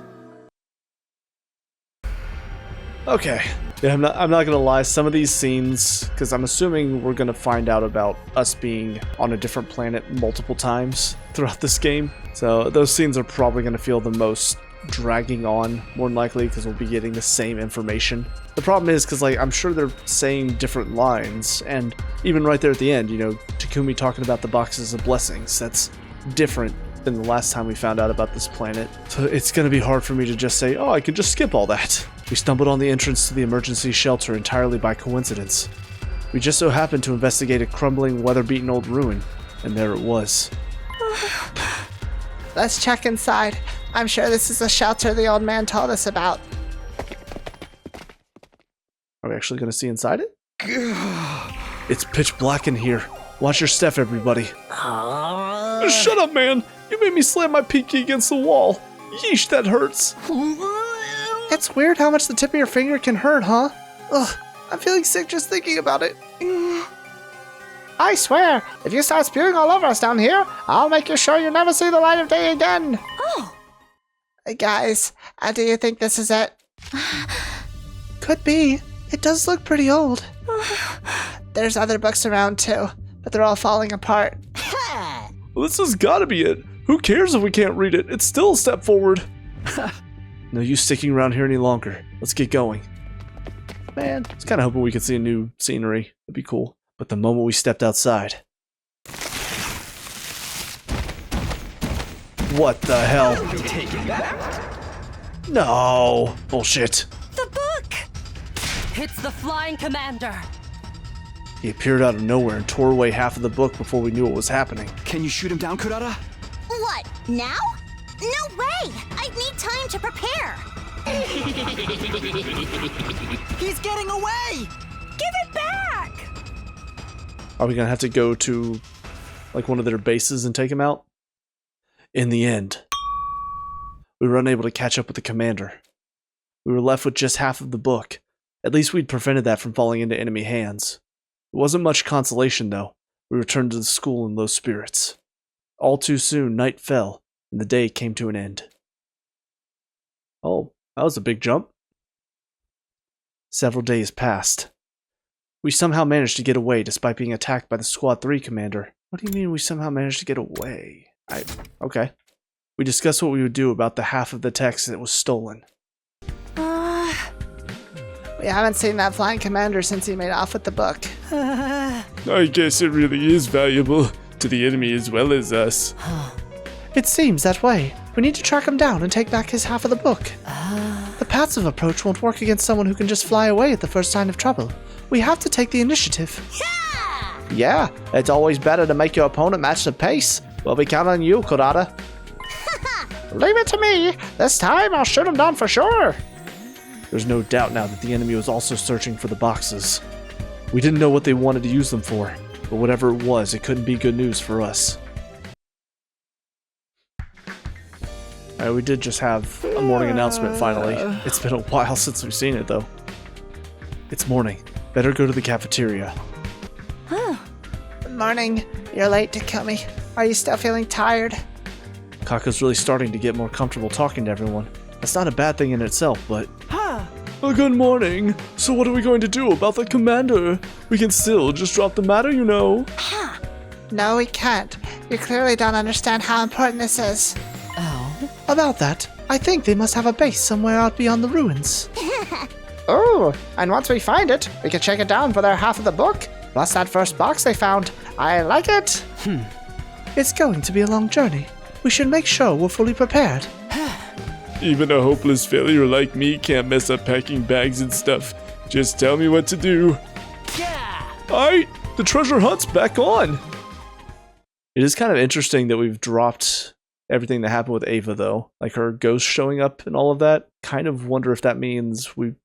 Okay. Yeah, I'm not gonna lie, some of these scenes, because I'm assuming we're gonna find out about us being on a different planet multiple times throughout this game. So those scenes are probably gonna feel the most dragging on, more than likely, because we'll be getting the same information. The problem is, because like I'm sure they're saying different lines, and even right there at the end, you know, Takumi talking about the boxes of blessings. That's different than the last time we found out about this planet. So it's going to be hard for me to just say, oh, I can just skip all that. We stumbled on the entrance to the emergency shelter entirely by coincidence. We just so happened to investigate a crumbling, weather-beaten old ruin, and there it was. Let's check inside. I'm sure this is the shelter the old man told us about. Are we actually going to see inside it? It's pitch black in here. Watch your step, everybody. Shut up, man! You made me slam my pinky against the wall. Yeesh, that hurts. It's weird how much the tip of your finger can hurt, huh? Ugh, I'm feeling sick just thinking about it. I swear, if you start spewing all over us down here, I'll make you sure you never see the light of day again. Oh. Hey guys, do you think this is it? Could be. It does look pretty old. There's other books around too, but they're all falling apart. Well, this has gotta be it. Who cares if we can't read it? It's still a step forward. No use sticking around here any longer. Let's get going. Man, I was kind of hoping we could see a new scenery. That'd be cool. But the moment we stepped outside... What the hell? No! Bullshit. The book! It's the Flying Commander. He appeared out of nowhere and tore away half of the book before we knew what was happening. Can you shoot him down, Kurata? What, now? No way! I need time to prepare. He's getting away! Give it back! Are we gonna have to go to, like, one of their bases and take him out? In the end, we were unable to catch up with the commander. We were left with just half of the book. At least we'd prevented that from falling into enemy hands. It wasn't much consolation, though. We returned to the school in low spirits. All too soon, night fell, and the day came to an end. Oh, that was a big jump. Several days passed. We somehow managed to get away despite being attacked by the Squad 3 commander. What do you mean we somehow managed to get away? Okay. We discussed what we would do about the half of the text that was stolen. We haven't seen that Flying Commander since he made off with the book. I guess it really is valuable to the enemy as well as us. It seems that way. We need to track him down and take back his half of the book. The passive approach won't work against someone who can just fly away at the first sign of trouble. We have to take the initiative. Yeah, it's always better to make your opponent match the pace. Well, we count on you, Kurata. Leave it to me. This time I'll shoot him down for sure. There's no doubt now that the enemy was also searching for the boxes. We didn't know what they wanted to use them for, but whatever it was, it couldn't be good news for us. Alright, we did just have a morning announcement finally. It's been a while since we've seen it though. It's morning. Better go to the cafeteria. Good morning. You're late, Takumi. Are you still feeling tired? Kako's really starting to get more comfortable talking to everyone. That's not a bad thing in itself, but... Good morning. So what are we going to do about the commander? We can still just drop the matter, you know. No, we can't. You clearly don't understand how important this is. Oh? About that, I think they must have a base somewhere out beyond the ruins. Oh, and once we find it, we can check it down for their half of the book, plus that first box they found. I like it. It's going to be a long journey. We should make sure we're fully prepared. Even a hopeless failure like me can't mess up packing bags and stuff. Just tell me what to do. Yeah! Alright, the treasure hunt's back on! It is kind of interesting that we've dropped everything that happened with Ava, though. Like her ghost showing up and all of that. Kind of wonder if that means we're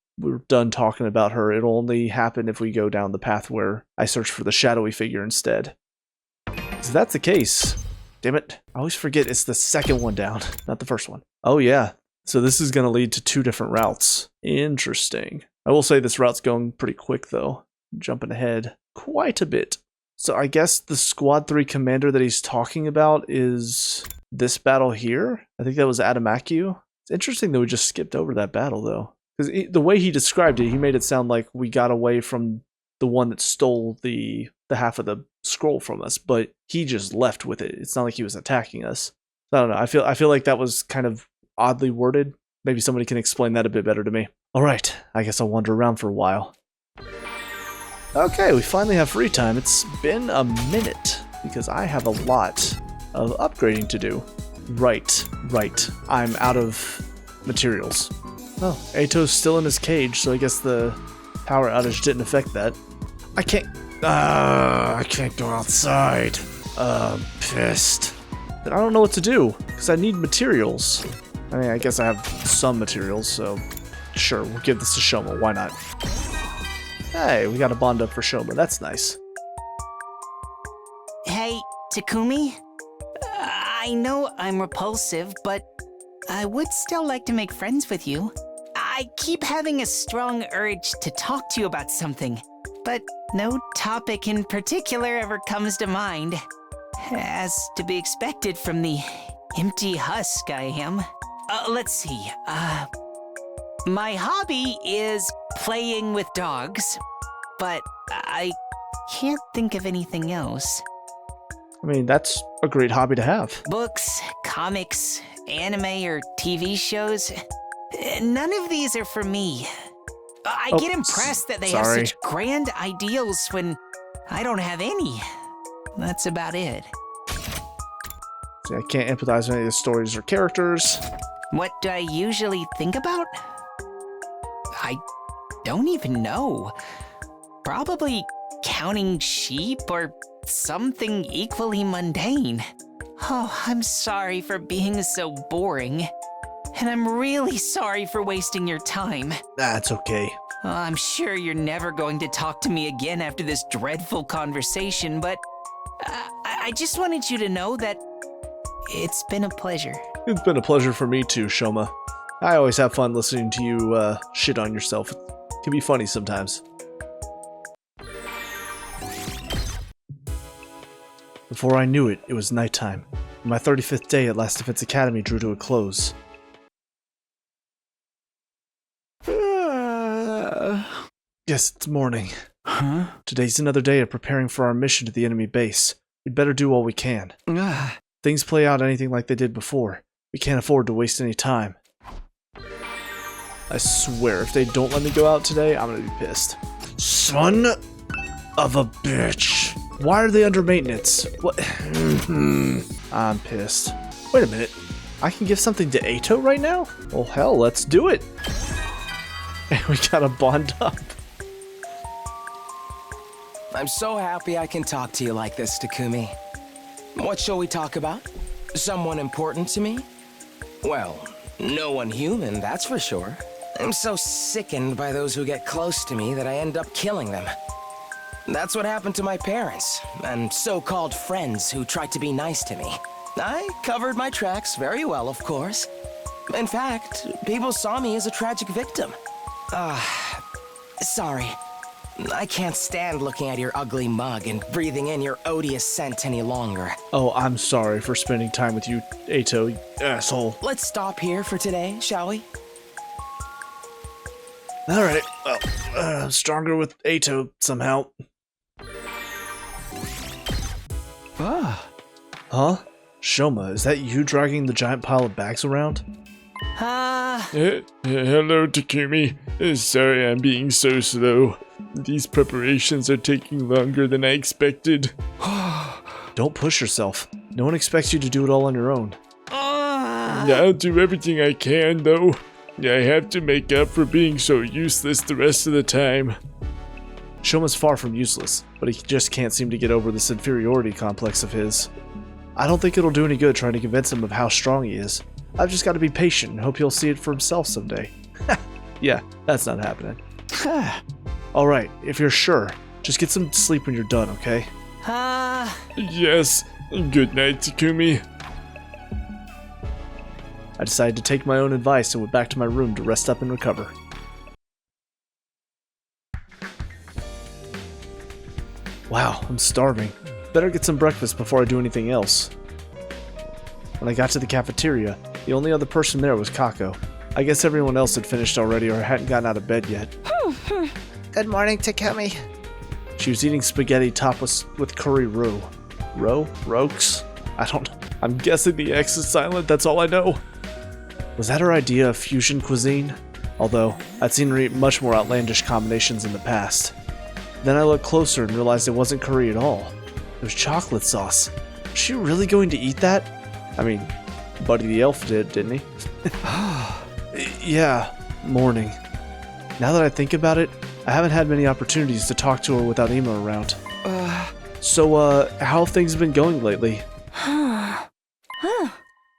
done talking about her. It'll only happen if we go down the path where I search for the shadowy figure instead. So that's the case. Damn it. I always forget it's the second one down, not the first one. Oh yeah. So this is going to lead to two different routes. Interesting. I will say this route's going pretty quick, though. Jumping ahead quite a bit. So I guess the Squad 3 commander that he's talking about is this battle here. I think that was Adamakyu. It's interesting that we just skipped over that battle, though. Because the way he described it, he made it sound like we got away from the one that stole the half of the scroll from us, but he just left with it. It's not like he was attacking us. I don't know. I feel like that was kind of oddly worded. Maybe somebody can explain that a bit better to me. All right, I guess I'll wander around for a while. Okay, we finally have free time. It's been a minute because I have a lot of upgrading to do. Right. I'm out of materials. Oh, Ato's still in his cage, so I guess the power outage didn't affect that. I can't go outside. Pissed. But I don't know what to do, because I need materials. I mean, I guess I have some materials, so sure, we'll give this to Shoma, why not? Hey, we got a bond up for Shoma, that's nice. Hey, Takumi? I know I'm repulsive, but I would still like to make friends with you. I keep having a strong urge to talk to you about something, but no topic in particular ever comes to mind. As to be expected from the empty husk I am. Let's see. My hobby is playing with dogs, but I can't think of anything else. I mean, that's a great hobby to have. Books, comics, anime, or TV shows. None of these are for me. I get impressed that they have such grand ideals when I don't have any. That's about it. See, I can't empathize with any of the stories or characters. What do I usually think about? I don't even know. Probably counting sheep or something equally mundane. Oh, I'm sorry for being so boring. And I'm really sorry for wasting your time. That's okay. I'm sure you're never going to talk to me again after this dreadful conversation, but I just wanted you to know that it's been a pleasure. It's been a pleasure for me too, Shoma. I always have fun listening to you shit on yourself. It can be funny sometimes. Before I knew it, it was nighttime. My 35th day at Last Defense Academy drew to a close. Yes, it's morning. Huh? Today's another day of preparing for our mission to the enemy base. We'd better do all we can. Things play out anything like they did before. We can't afford to waste any time. I swear, if they don't let me go out today, I'm gonna be pissed. Son of a bitch. Why are they under maintenance? What? I'm pissed. Wait a minute. I can give something to Ato right now? Well, hell, let's do it. And we got a bond up. I'm so happy I can talk to you like this, Takumi. What shall we talk about? Someone important to me? Well, no one human, that's for sure. I'm so sickened by those who get close to me that I end up killing them. That's what happened to my parents, and so-called friends who tried to be nice to me. I covered my tracks very well, of course. In fact, people saw me as a tragic victim. Sorry. I can't stand looking at your ugly mug and breathing in your odious scent any longer. Oh, I'm sorry for spending time with you, Ato, you asshole. Let's stop here for today, shall we? Alright, well, I'm stronger with Ato somehow. Huh? Shoma, is that you dragging the giant pile of bags around? Hello, Takumi. Sorry I'm being so slow. These preparations are taking longer than I expected. Don't push yourself. No one expects you to do it all on your own. I'll do everything I can, though. I have to make up for being so useless the rest of the time. Shoma's far from useless, but he just can't seem to get over this inferiority complex of his. I don't think it'll do any good trying to convince him of how strong he is. I've just got to be patient and hope he'll see it for himself someday. Yeah, that's not happening. Alright, if you're sure, just get some sleep when you're done, okay? Yes. Good night, Takumi. I decided to take my own advice and went back to my room to rest up and recover. Wow, I'm starving. Better get some breakfast before I do anything else. When I got to the cafeteria, the only other person there was Kako. I guess everyone else had finished already or hadn't gotten out of bed yet. Good morning, Takumi. She was eating spaghetti topped with curry roux. Rokes? I don't know. I'm guessing the X is silent, that's all I know. Was that her idea of fusion cuisine? Although, I'd seen her eat much more outlandish combinations in the past. Then I looked closer and realized it wasn't curry at all. It was chocolate sauce. Was she really going to eat that? I mean, Buddy the Elf did, didn't he? Yeah, morning. Now that I think about it, I haven't had many opportunities to talk to her without Ema around. So, how have things been going lately?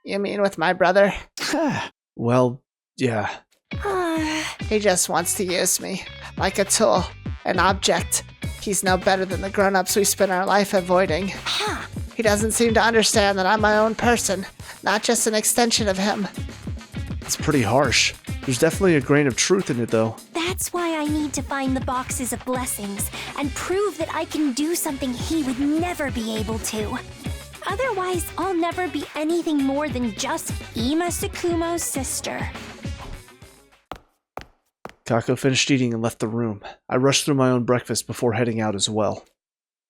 You mean with my brother? Well, yeah. He just wants to use me. Like a tool. An object. He's no better than the grown-ups we spend our life avoiding. He doesn't seem to understand that I'm my own person, not just an extension of him. It's pretty harsh. There's definitely a grain of truth in it, though. That's why I need to find the boxes of blessings and prove that I can do something he would never be able to. Otherwise, I'll never be anything more than just Ima Tsukumo's sister. Kako finished eating and left the room. I rushed through my own breakfast before heading out as well.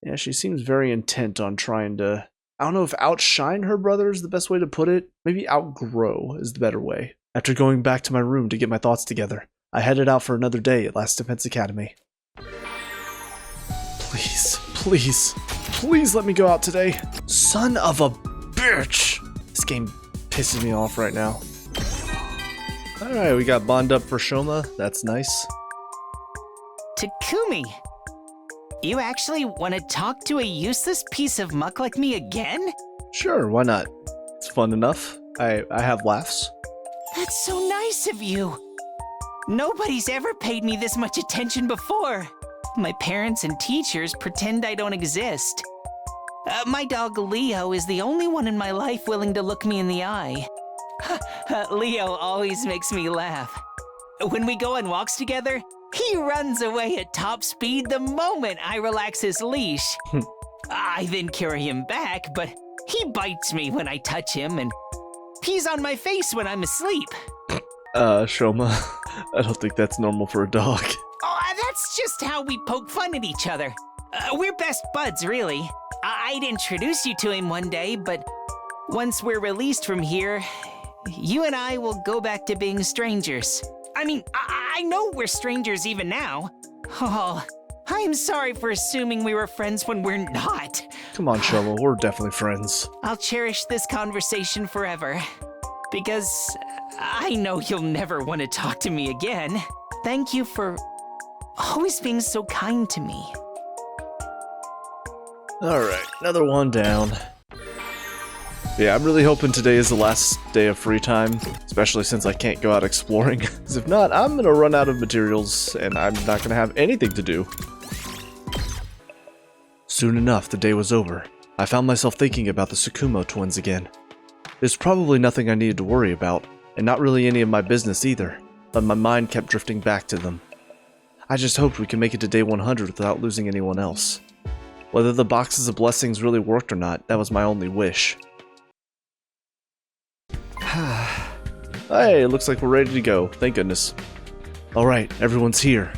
Yeah, she seems very intent on trying to, I don't know if outshine her brother is the best way to put it. Maybe outgrow is the better way. After going back to my room to get my thoughts together, I headed out for another day at Last Defense Academy. Please let me go out today. Son of a bitch! This game pisses me off right now. Alright, we got Bond up for Shoma. That's nice. Takumi! You actually want to talk to a useless piece of muck like me again? Sure, why not? It's fun enough. I have laughs. That's so nice of you. Nobody's ever paid me this much attention before. My parents and teachers pretend I don't exist. My dog Leo is the only one in my life willing to look me in the eye. Leo always makes me laugh. When we go on walks together, he runs away at top speed the moment I relax his leash. I then carry him back, but he bites me when I touch him and pees on my face when I'm asleep. Shoma, I don't think that's normal for a dog. Oh, that's just how we poke fun at each other. We're best buds, really. I'd introduce you to him one day, but once we're released from here, you and I will go back to being strangers. I mean, I know we're strangers even now. Oh, I'm sorry for assuming we were friends when we're not. Come on, Shoma, we're definitely friends. I'll cherish this conversation forever, because I know you'll never want to talk to me again. Thank you for always being so kind to me. Alright, another one down. Yeah, I'm really hoping today is the last day of free time, especially since I can't go out exploring. Because if not, I'm gonna run out of materials and I'm not gonna have anything to do. Soon enough, the day was over. I found myself thinking about the Tsukumo twins again. There's probably nothing I needed to worry about, and not really any of my business either, but my mind kept drifting back to them. I just hoped we could make it to day 100 without losing anyone else. Whether the boxes of blessings really worked or not, that was my only wish. Hey, looks like we're ready to go. Thank goodness. Alright, everyone's here.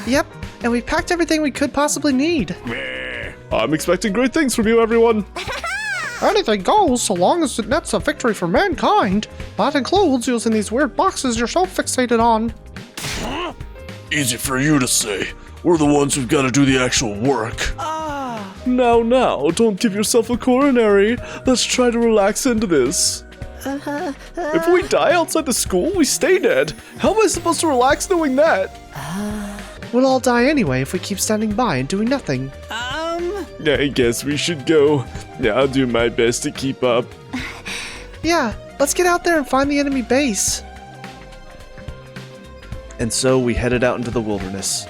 Yep, and we packed everything we could possibly need. I'm expecting great things from you, everyone. Anything goes, so long as it nets a victory for mankind. That includes using these weird boxes you're so fixated on. Easy for you to say. We're the ones who've got to do the actual work. Now, don't give yourself a coronary. Let's try to relax into this. If we die outside the school, we stay dead. How am I supposed to relax knowing that? We'll all die anyway if we keep standing by and doing nothing. I guess we should go. I'll do my best to keep up. Yeah, let's get out there and find the enemy base. And so we headed out into the wilderness.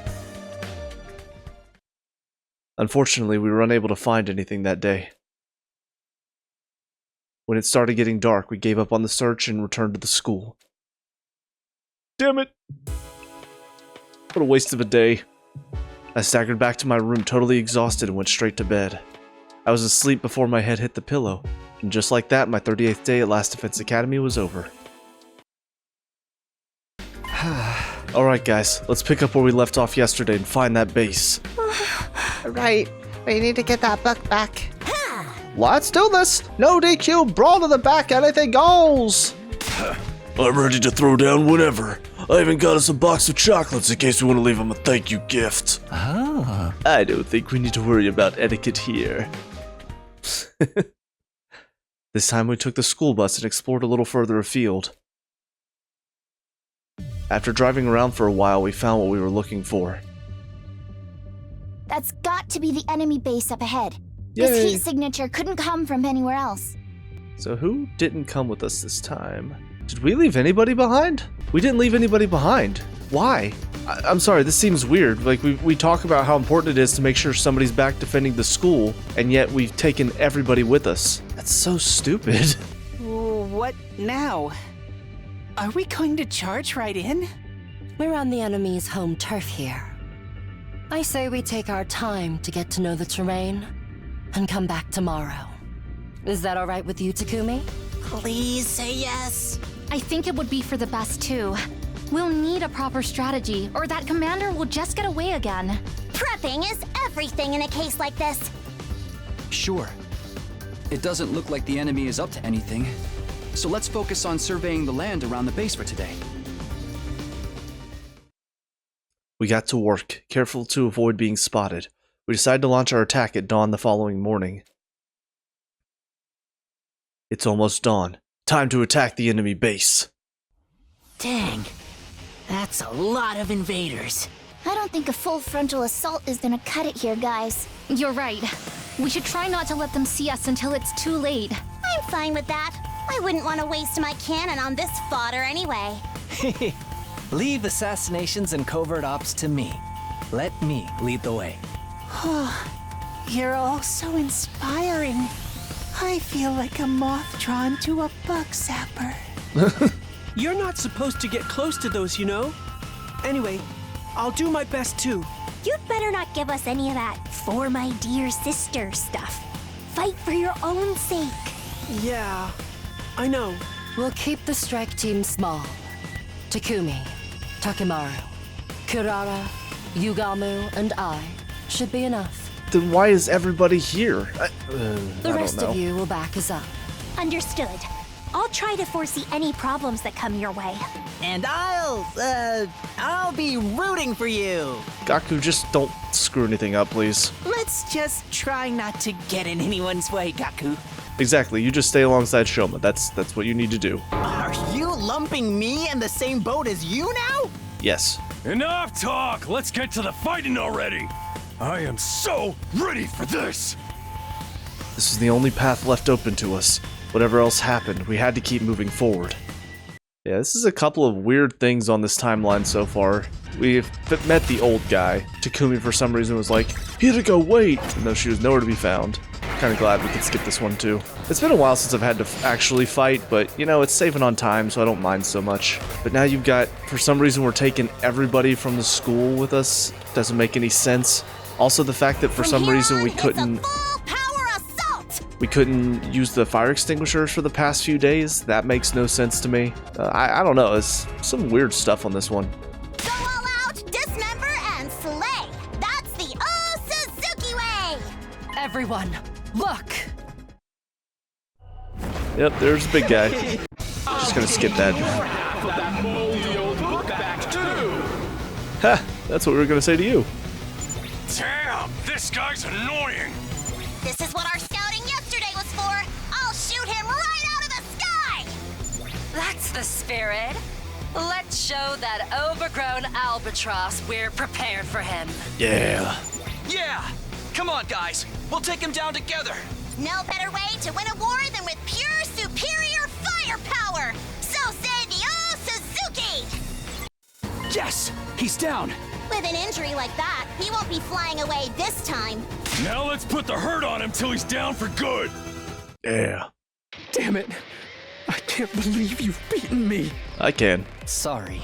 Unfortunately, we were unable to find anything that day. When it started getting dark, we gave up on the search and returned to the school. Damn it! What a waste of a day. I staggered back to my room totally exhausted and went straight to bed. I was asleep before my head hit the pillow, and just like that, my 38th day at Last Defense Academy was over. Alright guys, let's pick up where we left off yesterday and find that base. Right, we need to get that book back. Let's do this! No DQ, brawl to the back, anything goes! I'm ready to throw down whenever. I even got us a box of chocolates in case we want to leave him a thank you gift. Ah. I don't think we need to worry about etiquette here. This time we took the school bus and explored a little further afield. After driving around for a while, we found what we were looking for. That's got to be the enemy base up ahead. Yay. This heat signature couldn't come from anywhere else. So who didn't come with us this time? Did we leave anybody behind? We didn't leave anybody behind. Why? I'm sorry, this seems weird. Like, we talk about how important it is to make sure somebody's back defending the school, and yet we've taken everybody with us. That's so stupid. What now? Are we going to charge right in? We're on the enemy's home turf here. I say we take our time to get to know the terrain and come back tomorrow. Is that all right with you, Takumi? Please say yes. I think it would be for the best too. We'll need a proper strategy, or that commander will just get away again. Prepping is everything in a case like this. Sure. It doesn't look like the enemy is up to anything. So let's focus on surveying the land around the base for today. We got to work, careful to avoid being spotted. We decided to launch our attack at dawn the following morning. It's almost dawn. Time to attack the enemy base. Dang. That's a lot of invaders. I don't think a full frontal assault is gonna cut it here, guys. You're right. We should try not to let them see us until it's too late. I'm fine with that. I wouldn't want to waste my cannon on this fodder anyway. Leave assassinations and covert ops to me. Let me lead the way. You're all so inspiring. I feel like a moth drawn to a bug zapper. You're not supposed to get close to those, you know? Anyway, I'll do my best too. You'd better not give us any of that "for my dear sister" stuff. Fight for your own sake. Yeah, I know. We'll keep the strike team small. Takumi, Takimaru, Kirara, Yugamu, and I should be enough. Then why is everybody here? The rest of you will back us up. Understood. I'll try to foresee any problems that come your way. And I'll be rooting for you. Kako, just don't screw anything up, please. Let's just try not to get in anyone's way, Kako. Exactly, you just stay alongside Shoma. That's what you need to do. Are you lumping me in the same boat as you now? Yes. Enough talk! Let's get to the fighting already! I am so ready for this! This is the only path left open to us. Whatever else happened, we had to keep moving forward. Yeah, this is a couple of weird things on this timeline so far. We've met the old guy. Takumi, for some reason, was like, "Hiriko, wait!" Even though she was nowhere to be found. Kind of glad we could skip this one, too. It's been a while since I've had to actually fight, but, you know, it's saving on time, so I don't mind so much. But now you've got, for some reason, we're taking everybody from the school with us. Doesn't make any sense. Also, the fact that for some reason we couldn't use the fire extinguishers for the past few days. That makes no sense to me. I don't know. There's some weird stuff on this one. Go all out, dismember, and slay. That's the Suzuki way. Everyone, look. Yep, there's a big guy. Just gonna skip that. Ha! That's what we were gonna say to you. Damn, this guy's annoying. This is what our scouting yesterday was for. I'll shoot him right out of the sky. That's the spirit. Let's show that overgrown albatross we're prepared for him. Yeah. Yeah! Come on, guys. We'll take him down together. No better way to win a war than with pure superior firepower. So say the Suzuki. Yes! He's down. With an injury like that, he won't be flying away this time. Now let's put the hurt on him till he's down for good. Yeah. Damn it. I can't believe you've beaten me. I can. Sorry.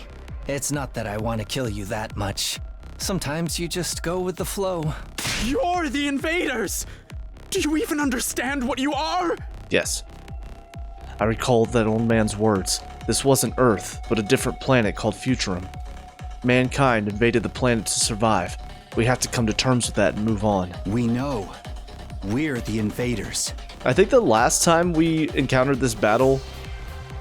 It's not that I want to kill you that much. Sometimes you just go with the flow. You're the invaders! Do you even understand what you are? Yes. I recalled that old man's words. This wasn't Earth, but a different planet called Futurum. Mankind invaded the planet to survive. We have to come to terms with that and move on. We know. We're the invaders. I think the last time we encountered this battle,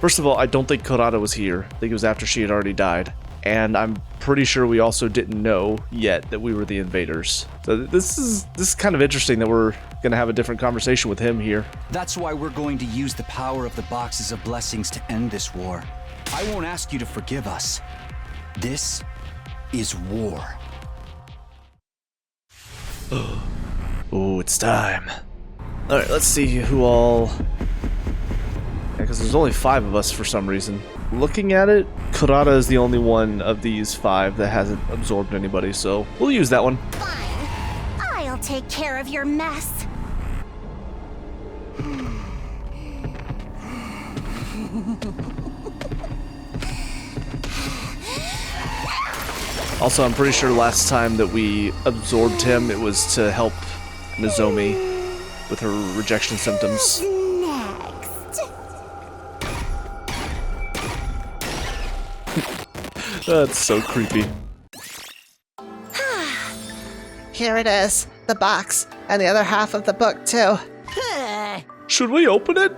First of all, I don't think Kurata was here. I think it was after she had already died. And I'm pretty sure we also didn't know yet that we were the invaders. So this is kind of interesting that we're gonna have a different conversation with him here. That's why we're going to use the power of the Boxes of Blessings to end this war. I won't ask you to forgive us. This is war. Oh, it's time. Alright, let's see who all... Yeah, because there's only 5 of us for some reason. Looking at it, Kurata is the only one of these 5 that hasn't absorbed anybody, so we'll use that one. Fine. I'll take care of your mess. Also, I'm pretty sure last time that we absorbed him, it was to help Nozomi with her rejection symptoms. Next. That's so creepy. Here it is, the box, and the other half of the book, too. Should we open it?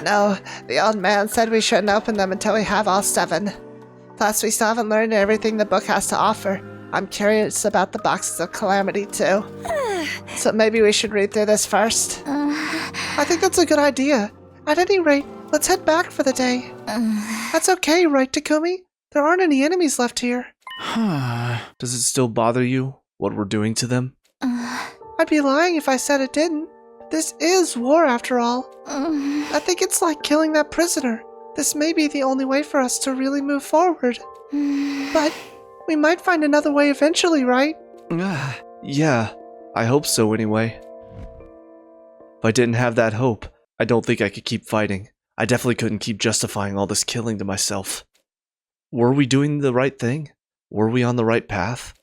No, the old man said we shouldn't open them until we have all 7. Plus, we still haven't learned everything the book has to offer. I'm curious about the Boxes of Calamity, too. So maybe we should read through this first. I think that's a good idea. At any rate, let's head back for the day. That's okay, right, Takumi? There aren't any enemies left here. Does it still bother you, what we're doing to them? I'd be lying if I said it didn't. This is war, after all. I think it's like killing that prisoner. This may be the only way for us to really move forward. But we might find another way eventually, right? Yeah, I hope so anyway. If I didn't have that hope, I don't think I could keep fighting. I definitely couldn't keep justifying all this killing to myself. Were we doing the right thing? Were we on the right path?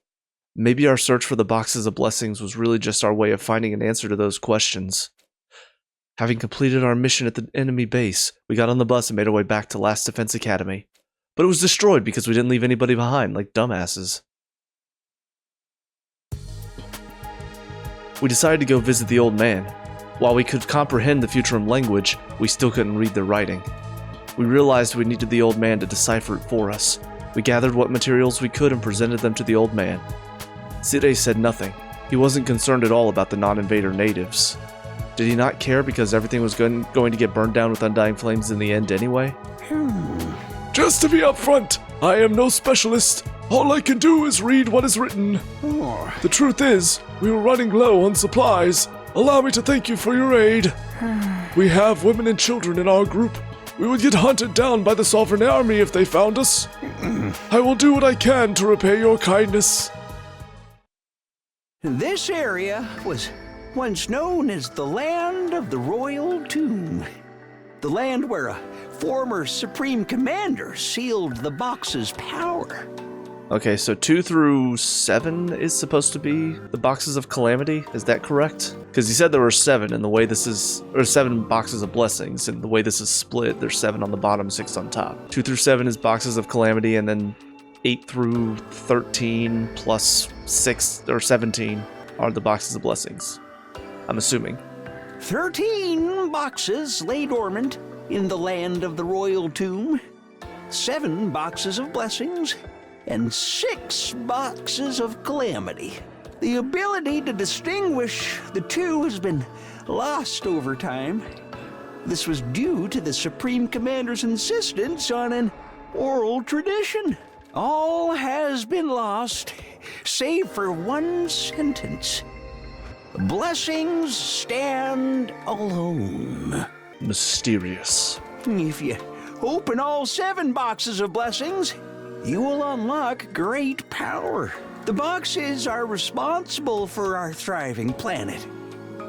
Maybe our search for the Boxes of Blessings was really just our way of finding an answer to those questions. Having completed our mission at the enemy base, we got on the bus and made our way back to Last Defense Academy. But it was destroyed because we didn't leave anybody behind, like dumbasses. We decided to go visit the old man. While we could comprehend the Futurum language, we still couldn't read their writing. We realized we needed the old man to decipher it for us. We gathered what materials we could and presented them to the old man. Sire said nothing. He wasn't concerned at all about the non-invader natives. Did he not care because everything was going to get burned down with undying flames in the end anyway? Just to be upfront, I am no specialist. All I can do is read what is written. The truth is, we were running low on supplies. Allow me to thank you for your aid. We have women and children in our group. We would get hunted down by the Sovereign Army if they found us. I will do what I can to repay your kindness. This area was once known as the Land of the Royal Tomb. The land where a former Supreme Commander sealed the Box's power. Okay, so 2 through 7 is supposed to be the Boxes of Calamity? Is that correct? Because he said there were 7, and the way this is... or 7 Boxes of Blessings, and the way this is split, there's 7 on the bottom, 6 on top. 2 through 7 is Boxes of Calamity, and then 8 through 13 plus 6 or 17 are the Boxes of Blessings. I'm assuming. 13 boxes lay dormant in the Land of the Royal Tomb. 7 boxes of blessings, and 6 boxes of calamity. The ability to distinguish the two has been lost over time. This was due to the Supreme Commander's insistence on an oral tradition. All has been lost, save for one sentence. Blessings stand alone. Mysterious. If you open all 7 boxes of blessings, you will unlock great power. The boxes are responsible for our thriving planet,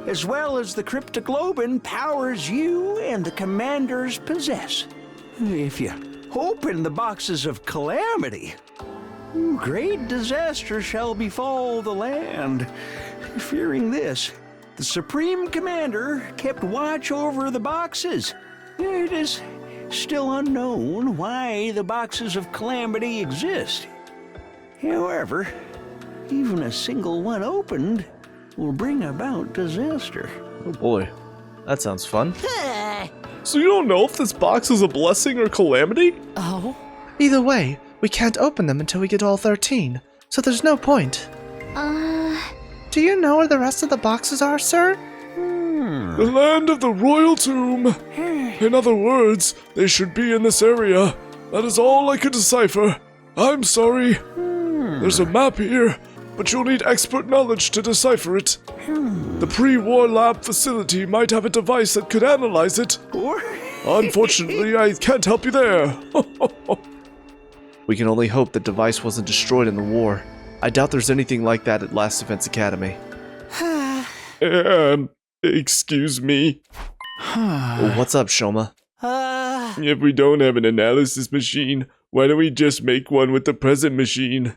as well as the cryptoglobin powers you and the commanders possess. If you open the boxes of calamity, great disaster shall befall the land. Fearing this, the Supreme Commander kept watch over the boxes. It is still unknown why the Boxes of Calamity exist. However, even a single one opened will bring about disaster. Oh boy, that sounds fun. So you don't know if this box is a blessing or calamity? Oh? Either way, we can't open them until we get all 13, so there's no point. Do you know where the rest of the boxes are, sir? The land of the royal tomb. In other words, they should be in this area. That is all I could decipher. I'm sorry. There's a map here, but you'll need expert knowledge to decipher it. The pre-war lab facility might have a device that could analyze it. Unfortunately, I can't help you there. We can only hope the device wasn't destroyed in the war. I doubt there's anything like that at Last Defense Academy. Excuse me. What's up, Shoma? If we don't have an analysis machine, why don't we just make one with the present machine?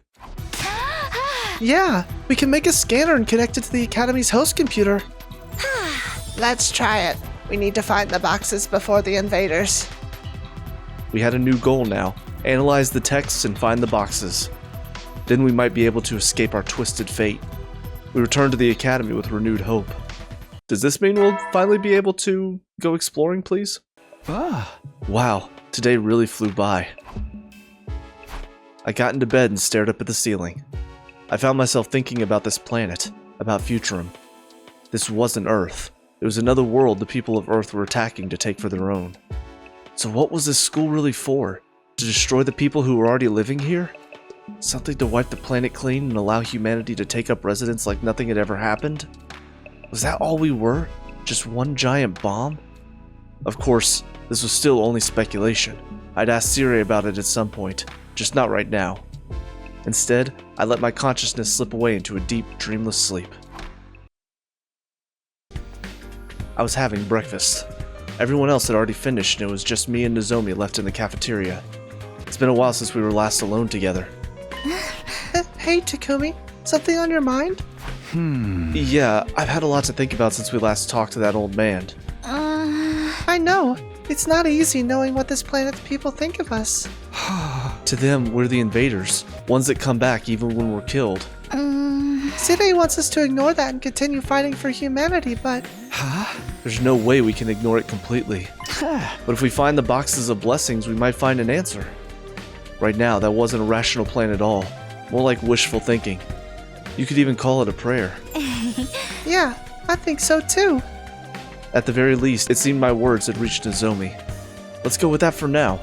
Yeah, we can make a scanner and connect it to the Academy's host computer. Let's try it. We need to find the boxes before the invaders. We had a new goal now. Analyze the texts and find the boxes. Then we might be able to escape our twisted fate. We return to the Academy with renewed hope. Does this mean we'll finally be able to go exploring, please? Wow, today really flew by. I got into bed and stared up at the ceiling. I found myself thinking about this planet, about Futurum. This wasn't Earth. It was another world the people of Earth were attacking to take for their own. So what was this school really for? To destroy the people who were already living here? Something to wipe the planet clean and allow humanity to take up residence like nothing had ever happened? Was that all we were? Just one giant bomb? Of course, this was still only speculation. I'd ask Siri about it at some point, just not right now. Instead, I let my consciousness slip away into a deep, dreamless sleep. I was having breakfast. Everyone else had already finished and it was just me and Nozomi left in the cafeteria. It's been a while since we were last alone together. Hey, Takumi, something on your mind? Yeah, I've had a lot to think about since we last talked to that old man. I know. It's not easy knowing what this planet's people think of us. To them, we're the invaders, ones that come back even when we're killed. Side wants us to ignore that and continue fighting for humanity, but... There's no way we can ignore it completely. But if we find the boxes of blessings, we might find an answer. Right now, that wasn't a rational plan at all. More like wishful thinking. You could even call it a prayer. Yeah, I think so too. At the very least, it seemed my words had reached Nozomi. Let's go with that for now.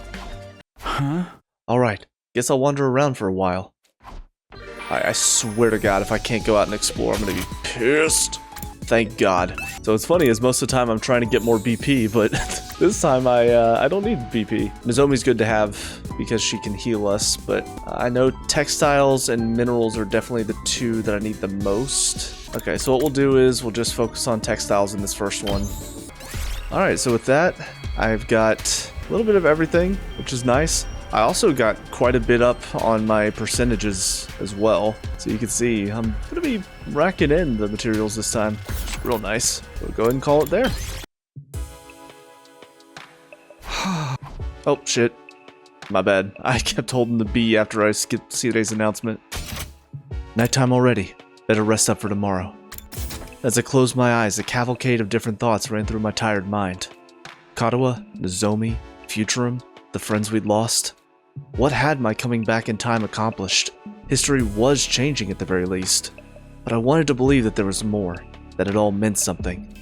Alright, guess I'll wander around for a while. I swear to God, if I can't go out and explore, I'm gonna be pissed. Thank God. So it's funny, as most of the time I'm trying to get more BP, but this time I don't need BP. Nozomi's good to have because she can heal us, but I know textiles and minerals are definitely the two that I need the most. Okay, so what we'll do is we'll just focus on textiles in this first one. Alright, so with that, I've got a little bit of everything, which is nice. I also got quite a bit up on my percentages as well. So you can see I'm going to be racking in the materials this time. It's real nice. So go ahead and call it there. Oh, shit. My bad. I kept holding the B after I skipped today's announcement. Nighttime already. Better rest up for tomorrow. As I closed my eyes, a cavalcade of different thoughts ran through my tired mind. Katawa, Nozomi, Futurum, the friends we'd lost. What had my coming back in time accomplished? History was changing at the very least. But I wanted to believe that there was more, that it all meant something.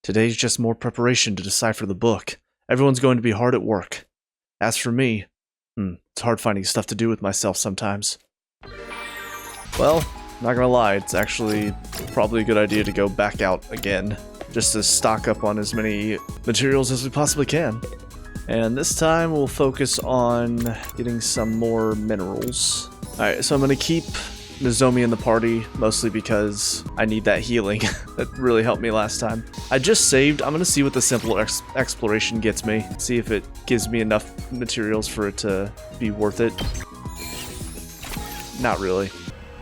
Today's just more preparation to decipher the book. Everyone's going to be hard at work. As for me, it's hard finding stuff to do with myself sometimes. Well, not gonna lie, it's actually probably a good idea to go back out again, just to stock up on as many materials as we possibly can. And this time we'll focus on getting some more minerals. Alright, so I'm gonna keep Nozomi in the party, mostly because I need that healing. That really helped me last time. I just saved. I'm gonna see what the simple exploration gets me. See if it gives me enough materials for it to be worth it. Not really.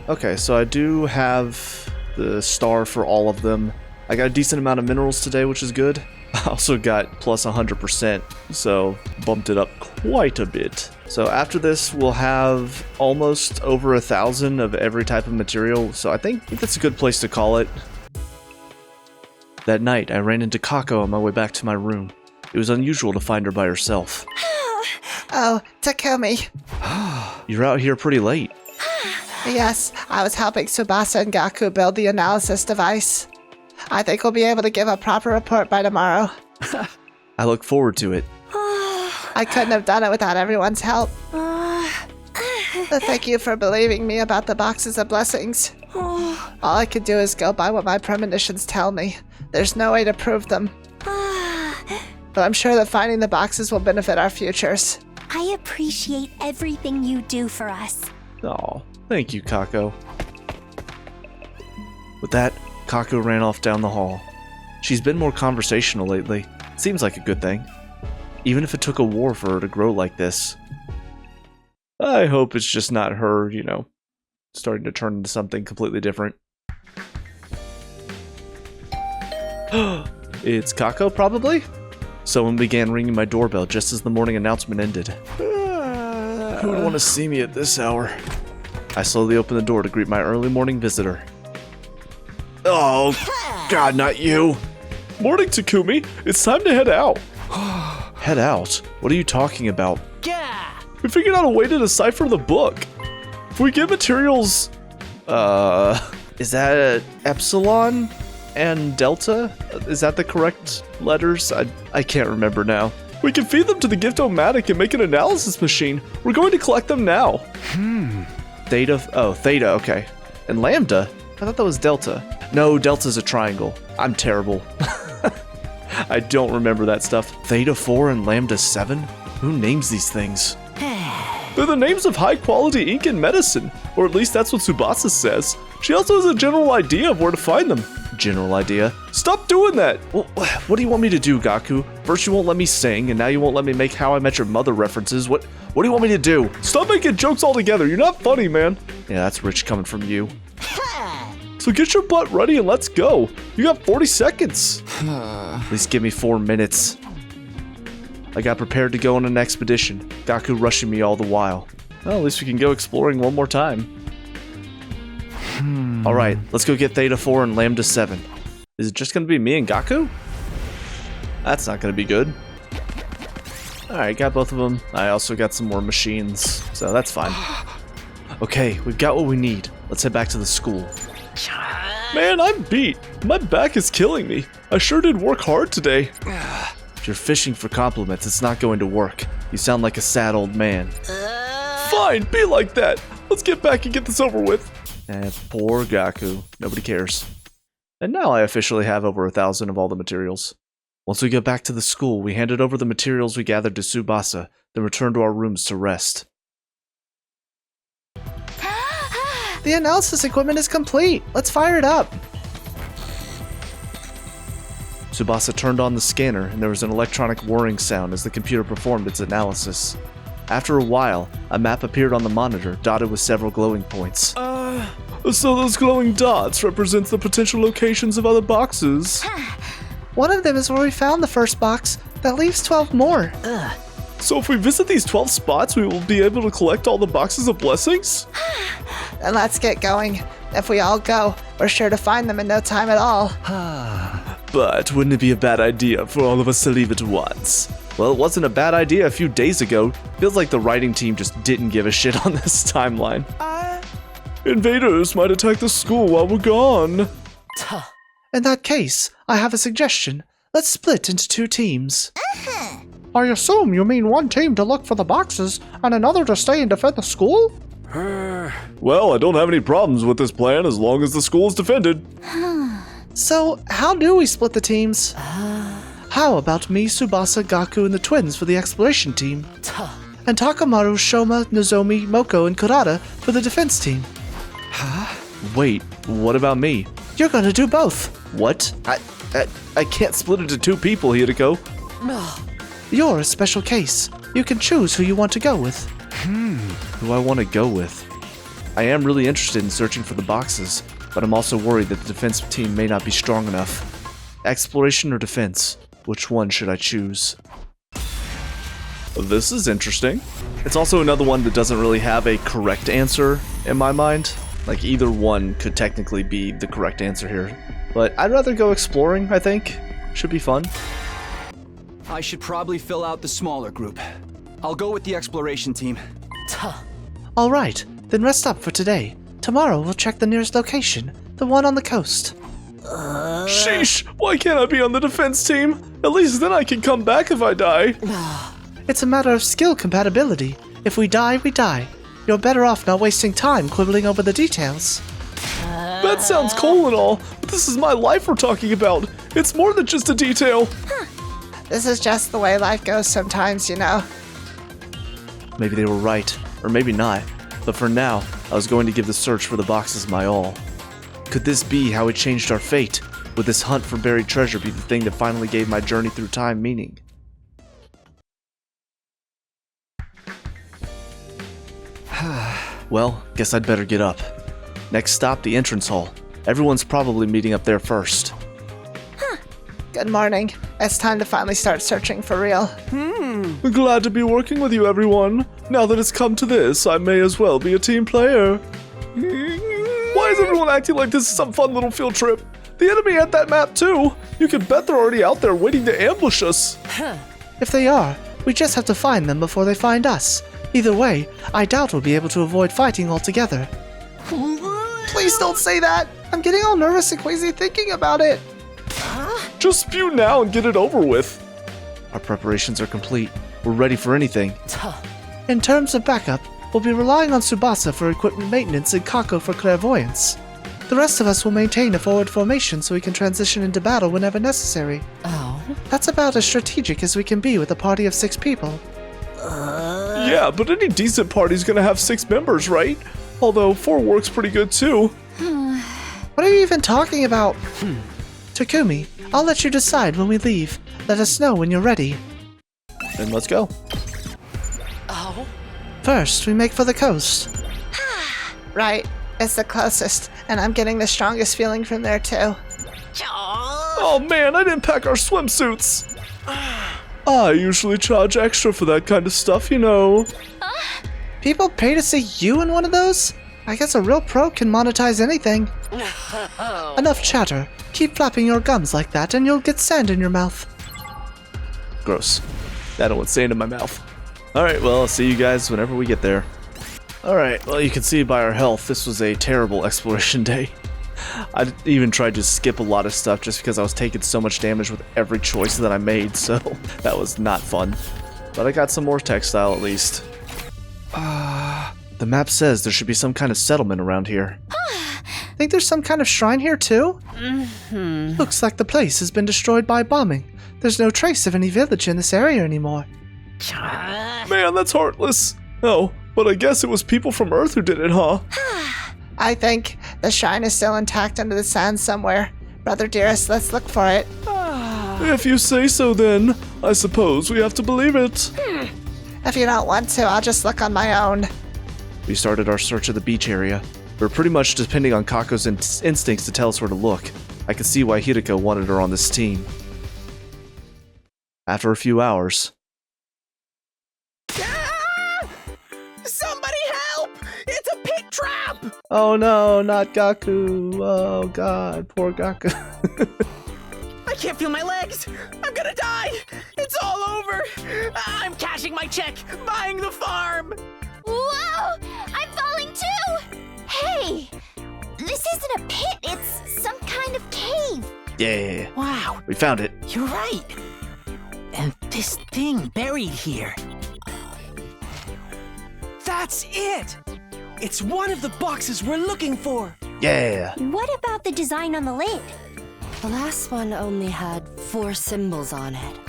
Okay, so I do have the star for all of them. I got a decent amount of minerals today, which is good. I also got plus 100%, so bumped it up quite a bit. So after this, we'll have almost over 1,000 of every type of material, so I think that's a good place to call it. That night, I ran into Kako on my way back to my room. It was unusual to find her by herself. Oh, Takumi. You're out here pretty late. Yes, I was helping Tsubasa and Gaku build the analysis device. I think we'll be able to give a proper report by tomorrow. I look forward to it. I couldn't have done it without everyone's help. Thank you for believing me about the boxes of blessings. All I can do is go by what my premonitions tell me. There's no way to prove them. But I'm sure that finding the boxes will benefit our futures. I appreciate everything you do for us. Aw, thank you, Kako. With that, Kako ran off down the hall. She's been more conversational lately. Seems like a good thing. Even if it took a war for her to grow like this. I hope it's just not her, you know, starting to turn into something completely different. It's Kako, probably? Someone began ringing my doorbell just as the morning announcement ended. Who would want to see me at this hour? I slowly opened the door to greet my early morning visitor. Oh, God, not you. Morning, Takumi. It's time to head out. Head out? What are you talking about? We figured out a way to decipher the book. If we get materials... Is that epsilon and delta? Is that the correct letters? I can't remember now. We can feed them to the Gift-O-Matic and make an analysis machine. We're going to collect them now. Theta, oh, theta, okay. And lambda? I thought that was delta. No, delta's a triangle. I'm terrible. I don't remember that stuff. Theta 4 and lambda 7? Who names these things? They're the names of high-quality ink and medicine, or at least that's what Tsubasa says. She also has a general idea of where to find them. General idea? Stop doing that! Well, what do you want me to do, Gaku? First you won't let me sing, and now you won't let me make How I Met Your Mother references. What do you want me to do? Stop making jokes altogether. You're not funny, man. Yeah, that's rich coming from you. So get your butt ready and let's go. You got 40 seconds. At least give me 4 minutes. I got prepared to go on an expedition, Gaku rushing me all the while. Well, at least we can go exploring one more time. Alright, let's go get Theta 4 and Lambda 7. Is it just gonna be me and Gaku? That's not gonna be good. Alright, got both of them. I also got some more machines, so that's fine. Okay, we've got what we need. Let's head back to the school. Man, I'm beat. My back is killing me. I sure did work hard today. If you're fishing for compliments, it's not going to work. You sound like a sad old man. Fine, be like that. Let's get back and get this over with. Poor Gaku. Nobody cares. And now I officially have over 1,000 of all the materials. Once we get back to the school, we handed over the materials we gathered to Tsubasa, then returned to our rooms to rest. The analysis equipment is complete. Let's fire it up. Tsubasa turned on the scanner, and there was an electronic whirring sound as the computer performed its analysis. After a while, a map appeared on the monitor, dotted with several glowing points. So those glowing dots represent the potential locations of other boxes. One of them is where we found the first box. That leaves 12 more. So if we visit these 12 spots, we will be able to collect all the boxes of blessings? Then let's get going. If we all go, we're sure to find them in no time at all. But wouldn't it be a bad idea for all of us to leave at once? Well, it wasn't a bad idea a few days ago. Feels like the writing team just didn't give a shit on this timeline. Invaders might attack the school while we're gone. In that case, I have a suggestion. Let's split into 2 teams. I assume you mean one team to look for the boxes and another to stay and defend the school? Well, I don't have any problems with this plan as long as the school is defended. So, how do we split the teams? How about me, Tsubasa, Gaku, and the twins for the exploration team? And Takamaru, Shoma, Nozomi, Moko, and Kurata for the defense team? Wait, what about me? You're gonna do both. What? I can't split into 2 people, Hideko. You're a special case. You can choose who you want to go with. Who I want to go with? I am really interested in searching for the boxes, but I'm also worried that the defense team may not be strong enough. Exploration or defense? Which one should I choose? This is interesting. It's also another one that doesn't really have a correct answer in my mind. Like, either one could technically be the correct answer here. But I'd rather go exploring, I think. Should be fun. I should probably fill out the smaller group. I'll go with the exploration team. Alright, then rest up for today. Tomorrow we'll check the nearest location, the one on the coast. Sheesh, why can't I be on the defense team? At least then I can come back if I die. It's a matter of skill compatibility. If we die, we die. You're better off not wasting time quibbling over the details. That sounds cool and all, but this is my life we're talking about. It's more than just a detail. This is just the way life goes sometimes, you know. Maybe they were right, or maybe not. But for now, I was going to give the search for the boxes my all. Could this be how it changed our fate? Would this hunt for buried treasure be the thing that finally gave my journey through time meaning? Well, guess I'd better get up. Next stop, the entrance hall. Everyone's probably meeting up there first. Good morning. It's time to finally start searching for real. Glad to be working with you, everyone. Now that it's come to this, I may as well be a team player. Why is everyone acting like this is some fun little field trip? The enemy had that map too. You can bet they're already out there waiting to ambush us. If they are, we just have to find them before they find us. Either way, I doubt we'll be able to avoid fighting altogether. Please don't say that! I'm getting all nervous and queasy thinking about it. Just spew now and get it over with. Our preparations are complete. We're ready for anything. In terms of backup, we'll be relying on Tsubasa for equipment maintenance and Kako for clairvoyance. The rest of us will maintain a forward formation so we can transition into battle whenever necessary. Oh. That's about as strategic as we can be with a party of 6 people. Yeah, but any decent party's gonna have 6 members, right? Although 4 works pretty good too. What are you even talking about? Takumi, I'll let you decide when we leave. Let us know when you're ready. Then let's go. Oh? First, we make for the coast. Right, it's the closest, and I'm getting the strongest feeling from there too. Oh man, I didn't pack our swimsuits. I usually charge extra for that kind of stuff, you know. People pay to see you in one of those? I guess a real pro can monetize anything. Enough chatter. Keep flapping your gums like that and you'll get sand in your mouth. Gross. I don't want sand in my mouth. Alright, well, I'll see you guys whenever we get there. Alright, well, you can see by our health, this was a terrible exploration day. I even tried to skip a lot of stuff just because I was taking so much damage with every choice that I made, so that was not fun. But I got some more textile at least. The map says there should be some kind of settlement around here. Think there's some kind of shrine here too? Looks like the place has been destroyed by bombing. There's no trace of any village in this area anymore. Man, that's heartless. Oh, but I guess it was people from Earth who did it, huh? I think the shrine is still intact under the sand somewhere. Brother dearest, let's look for it. If you say so then, I suppose we have to believe it. If you don't want to, I'll just look on my own. We started our search of the beach area. We're pretty much depending on Kako's instincts to tell us where to look. I can see why Hirako wanted her on this team. After a few hours... Somebody help! It's a pit trap! Oh no, not Gaku. Oh god, poor Gaku. I can't feel my legs! I'm gonna die! It's all over! I'm cashing my check, buying the farm! Whoa! I'm falling too! Hey! This isn't a pit, it's some kind of cave. Yeah. Wow, We found it. you're right. And this thing buried here. That's it! It's one of the boxes we're looking for! Yeah. What about the design on the lid? The last one only had 4 symbols on it.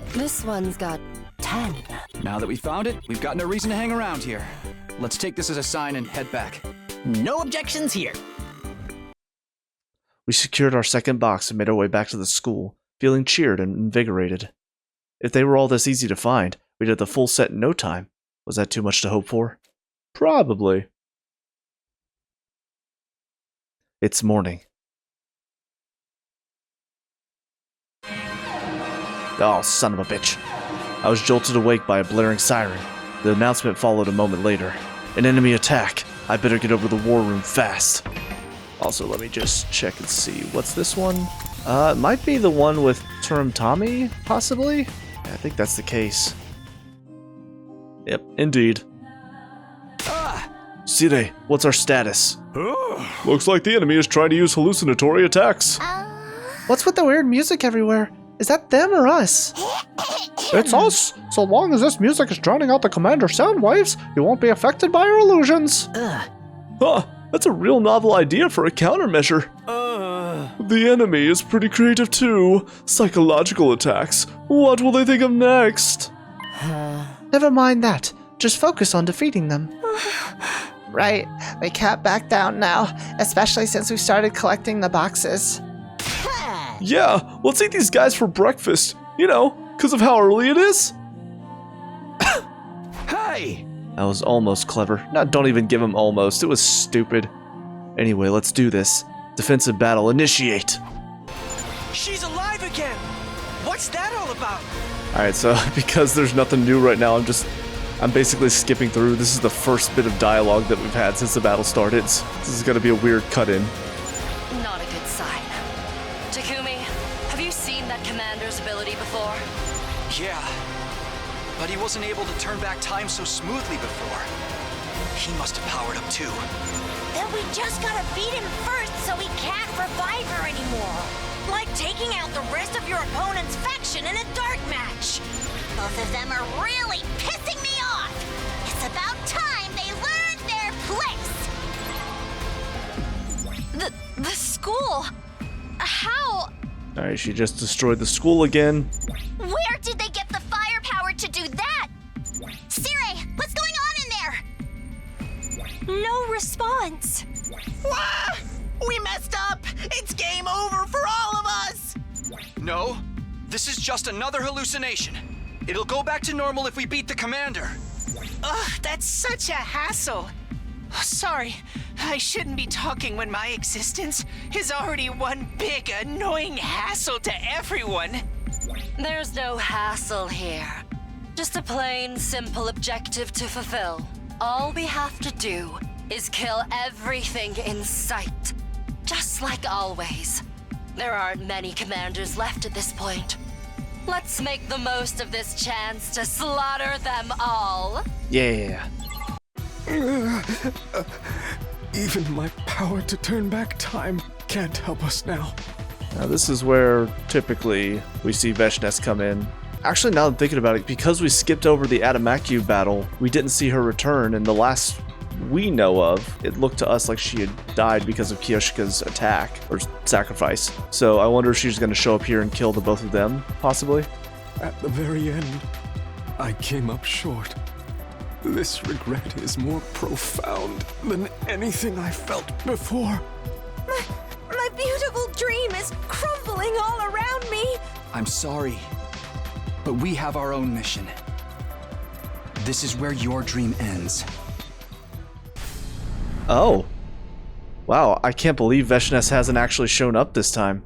This one's got 10. Now that we found it, we've got no reason to hang around here. Let's take this as a sign and head back. No objections here. We secured our second box and made our way back to the school, feeling cheered and invigorated. If they were all this easy to find, we'd have the full set in no time. Was that too much to hope for? Probably. It's morning. Oh, son of a bitch. I was jolted awake by a blaring siren. The announcement followed a moment later. An enemy attack. I better get over to the war room fast. Also, let me just check and see. What's this one? It might be the one with Turum Tommy, possibly? Yeah, I think that's the case. Yep, indeed. Sire, what's our status? Looks like the enemy is trying to use hallucinatory attacks. What's with the weird music everywhere? Is that them or us? It's us. So long as this music is drowning out the commander sound waves, you won't be affected by our illusions. Huh, that's a real novel idea for a countermeasure. The enemy is pretty creative too. Psychological attacks. What will they think of next? Never mind that. Just focus on defeating them. Right. We can't back down now, especially since we started collecting the boxes. Yeah, let's eat these guys for breakfast. You know, because of how early it is. Hey! That was almost clever. No, don't even give him almost. It was stupid. Anyway, let's do this. Defensive battle, initiate. She's alive again! What's that all about? Alright, so because there's nothing new right now, I'm basically skipping through. This is the first bit of dialogue that we've had since the battle started. This is gonna be a weird cut-in. Not a good sign. Takumi, have you seen that commander's ability before? Yeah, but he wasn't able to turn back time so smoothly before. He must have powered up too. Then we just gotta beat him first so he can't revive her anymore. Like taking out the rest of your opponent's faction in a dart match. Both of them are really pissing me off. It's about time they learned their place. The school? How? Alright, she just destroyed the school again. Where did they get the firepower to do that? Sire, what's going on in there? No response. Wah! We messed up! It's game over for all of us! No, this is just another hallucination. It'll go back to normal if we beat the commander. Ugh, that's such a hassle. Sorry, I shouldn't be talking when my existence is already one big, annoying hassle to everyone. There's no hassle here. Just a plain, simple objective to fulfill. All we have to do is kill everything in sight. Just like always. There aren't many commanders left at this point. Let's make the most of this chance to slaughter them all. Yeah. Even my power to turn back time can't help us now. Now this is where typically we see Veshnes come in. Actually, now that I'm thinking about it, because we skipped over the Adamakyu battle, we didn't see her return, and the last we know of, it looked to us like she had died because of Kiyoshika's attack, or sacrifice. So I wonder if she's going to show up here and kill the both of them, possibly? At the very end, I came up short. This regret is more profound than anything I felt before. My beautiful dream is crumbling all around me. I'm sorry, but we have our own mission. This is where your dream ends. Oh. Wow, I can't believe Veshnes hasn't actually shown up this time.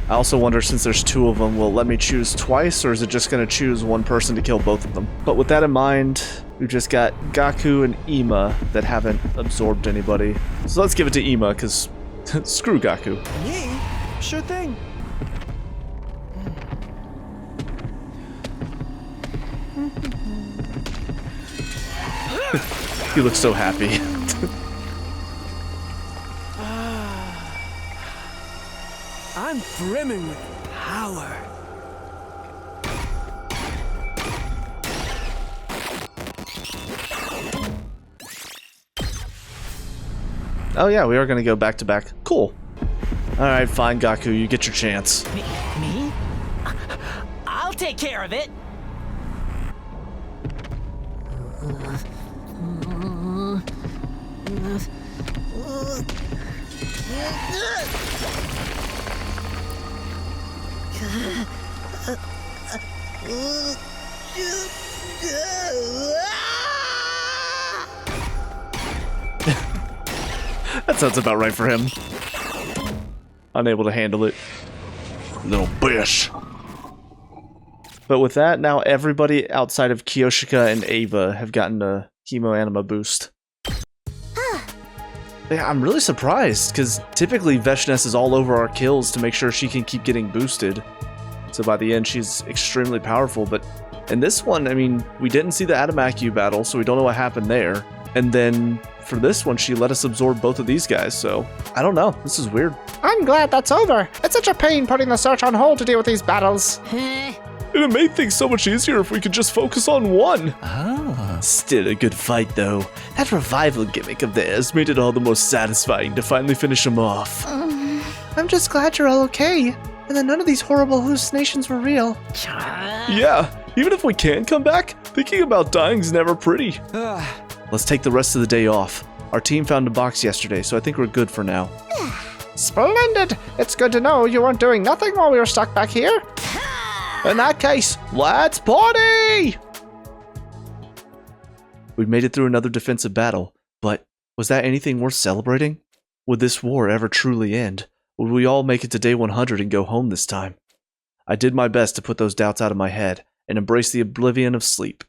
I also wonder, since there's two of them, will it let me choose twice, or is it just going to choose one person to kill both of them? But with that in mind, we've just got Gaku and Ima that haven't absorbed anybody. So let's give it to Ima, because screw Gaku. Me? Sure thing. He looks so happy. I'm brimming with power. Oh yeah, we are going to go back to back. Cool. Alright, fine, Gaku, you get your chance. Me? I'll take care of it. That sounds about right for him. Unable to handle it. Little bitch. But with that, now everybody outside of Kiyoshika and Ava have gotten a Hemo Anima boost. Yeah, I'm really surprised, because typically Veshnes is all over our kills to make sure she can keep getting boosted. So by the end, she's extremely powerful, but in this one, I mean, we didn't see the Adamakyu battle, so we don't know what happened there. And then for this one, she let us absorb both of these guys, so I don't know. This is weird. I'm glad that's over. It's such a pain putting the search on hold to deal with these battles. And it made things so much easier if we could just focus on one. Still a good fight, though. That revival gimmick of theirs made it all the more satisfying to finally finish them off. I'm just glad you're all okay, and that none of these horrible hallucinations were real. Yeah, even if we can come back, thinking about dying's never pretty. Let's take the rest of the day off. Our team found a box yesterday, so I think we're good for now. Splendid! It's good to know you weren't doing nothing while we were stuck back here. In that case, let's party! We made it through another defensive battle, but was that anything worth celebrating? Would this war ever truly end? Would we all make it to day 100 and go home this time? I did my best to put those doubts out of my head and embrace the oblivion of sleep.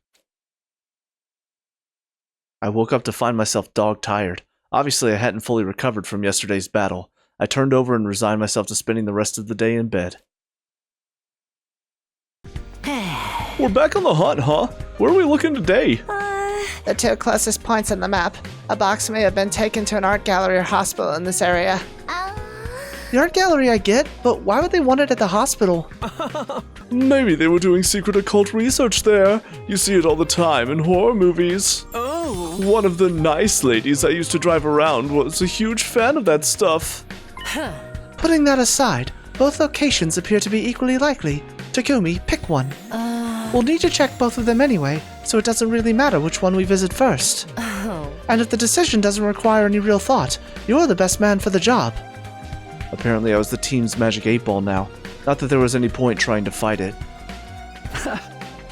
I woke up to find myself dog-tired. Obviously, I hadn't fully recovered from yesterday's battle. I turned over and resigned myself to spending the rest of the day in bed. We're back on the hunt, huh? Where are we looking today? The two closest points on the map. A box may have been taken to an art gallery or hospital in this area. The art gallery I get, but why would they want it at the hospital? Maybe they were doing secret occult research there. You see it all the time in horror movies. Oh. One of the nice ladies I used to drive around was a huge fan of that stuff. Putting that aside, both locations appear to be equally likely. Takumi, pick one. We'll need to check both of them anyway, so it doesn't really matter which one we visit first. And if the decision doesn't require any real thought, you're the best man for the job. Apparently I was the team's magic 8-ball now. Not that there was any point trying to fight it.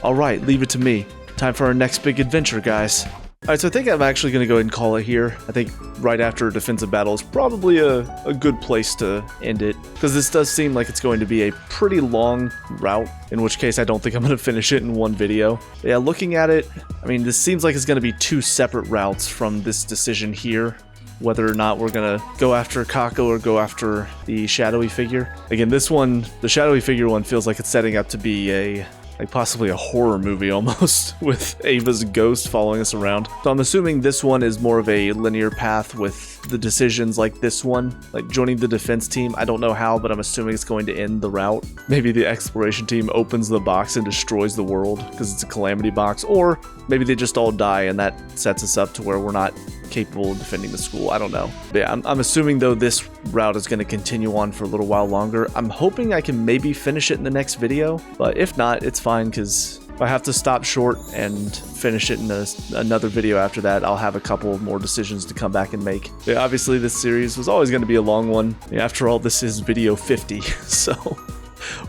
Alright, leave it to me. Time for our next big adventure, guys. Alright, so I think I'm actually going to go ahead and call it here. I think right after a defensive battle is probably a good place to end it. Because this does seem like it's going to be a pretty long route. In which case, I don't think I'm going to finish it in one video. But yeah, looking at it, I mean, this seems like it's going to be two separate routes from this decision here. Whether or not we're going to go after Kako or go after the shadowy figure. Again, this one, the shadowy figure one, feels like it's setting up to be possibly a horror movie almost, with Ava's ghost following us around. So I'm assuming this one is more of a linear path with the decisions like this one, like joining the defense team. I don't know how, but I'm assuming it's going to end the route. Maybe the exploration team opens the box and destroys the world because it's a calamity box, or maybe they just all die and that sets us up to where we're not capable of defending the school. I don't know. But yeah, I'm assuming though this route is going to continue on for a little while longer. I'm hoping I can maybe finish it in the next video, but if not, it's fine because if I have to stop short and finish it in another video after that, I'll have a couple more decisions to come back and make. Yeah, obviously this series was always going to be a long one. Yeah, after all, this is video 50, so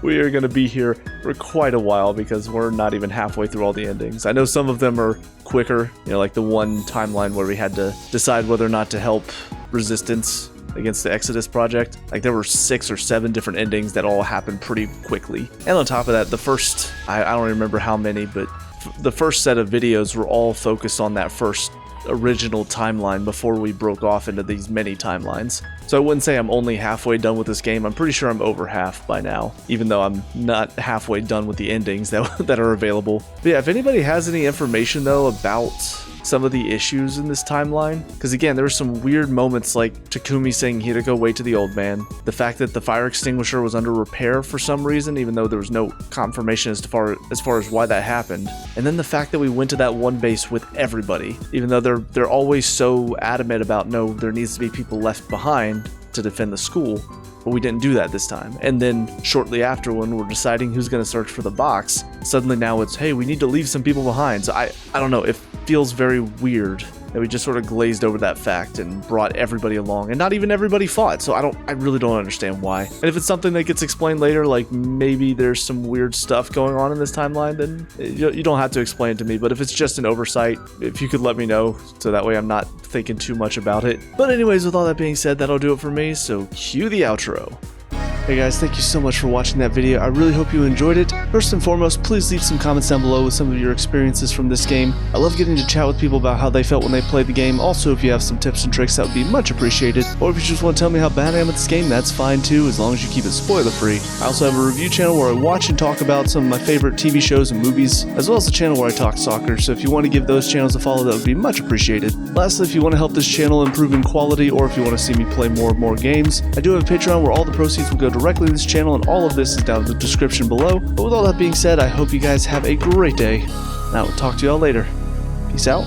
we are going to be here for quite a while because we're not even halfway through all the endings. I know some of them are quicker, you know, like the one timeline where we had to decide whether or not to help Resistance against the Exodus project. Like there were 6 or 7 different endings that all happened pretty quickly. And on top of that, the first, I don't remember how many, but the first set of videos were all focused on that first original timeline before we broke off into these many timelines. So I wouldn't say I'm only halfway done with this game. I'm pretty sure I'm over half by now, even though I'm not halfway done with the endings that are available. But yeah, if anybody has any information though about some of the issues in this timeline, because again, there were some weird moments like Takumi saying Hirako wait to the old man, the fact that the fire extinguisher was under repair for some reason, even though there was no confirmation as far as why that happened, and then the fact that we went to that one base with everybody, even though they're always so adamant about no, there needs to be people left behind to defend the school. But we didn't do that this time. And then shortly after, when we're deciding who's going to search for the box, suddenly now it's, hey, we need to leave some people behind. So I don't know, it feels very weird that we just sort of glazed over that fact and brought everybody along, and not even everybody fought. So I really don't understand why. And if it's something that gets explained later, like maybe there's some weird stuff going on in this timeline, then you don't have to explain it to me. But if it's just an oversight, if you could let me know, so that way I'm not thinking too much about it. But anyways, with all that being said, that'll do it for me. So cue the outro. Hey guys, thank you so much for watching that video. I really hope you enjoyed it. First and foremost, please leave some comments down below with some of your experiences from this game. I love getting to chat with people about how they felt when they played the game. Also, if you have some tips and tricks, that would be much appreciated. Or if you just want to tell me how bad I am at this game, that's fine too, as long as you keep it spoiler free. I also have a review channel where I watch and talk about some of my favorite TV shows and movies, as well as a channel where I talk soccer, so if you want to give those channels a follow, that would be much appreciated. Lastly, if you want to help this channel improve in quality, or if you want to see me play more and more games, I do have a Patreon where all the proceeds will go directly to this channel, and all of this is down in the description below. But with all that being said, I hope you guys have a great day, and I will talk to y'all later. Peace out.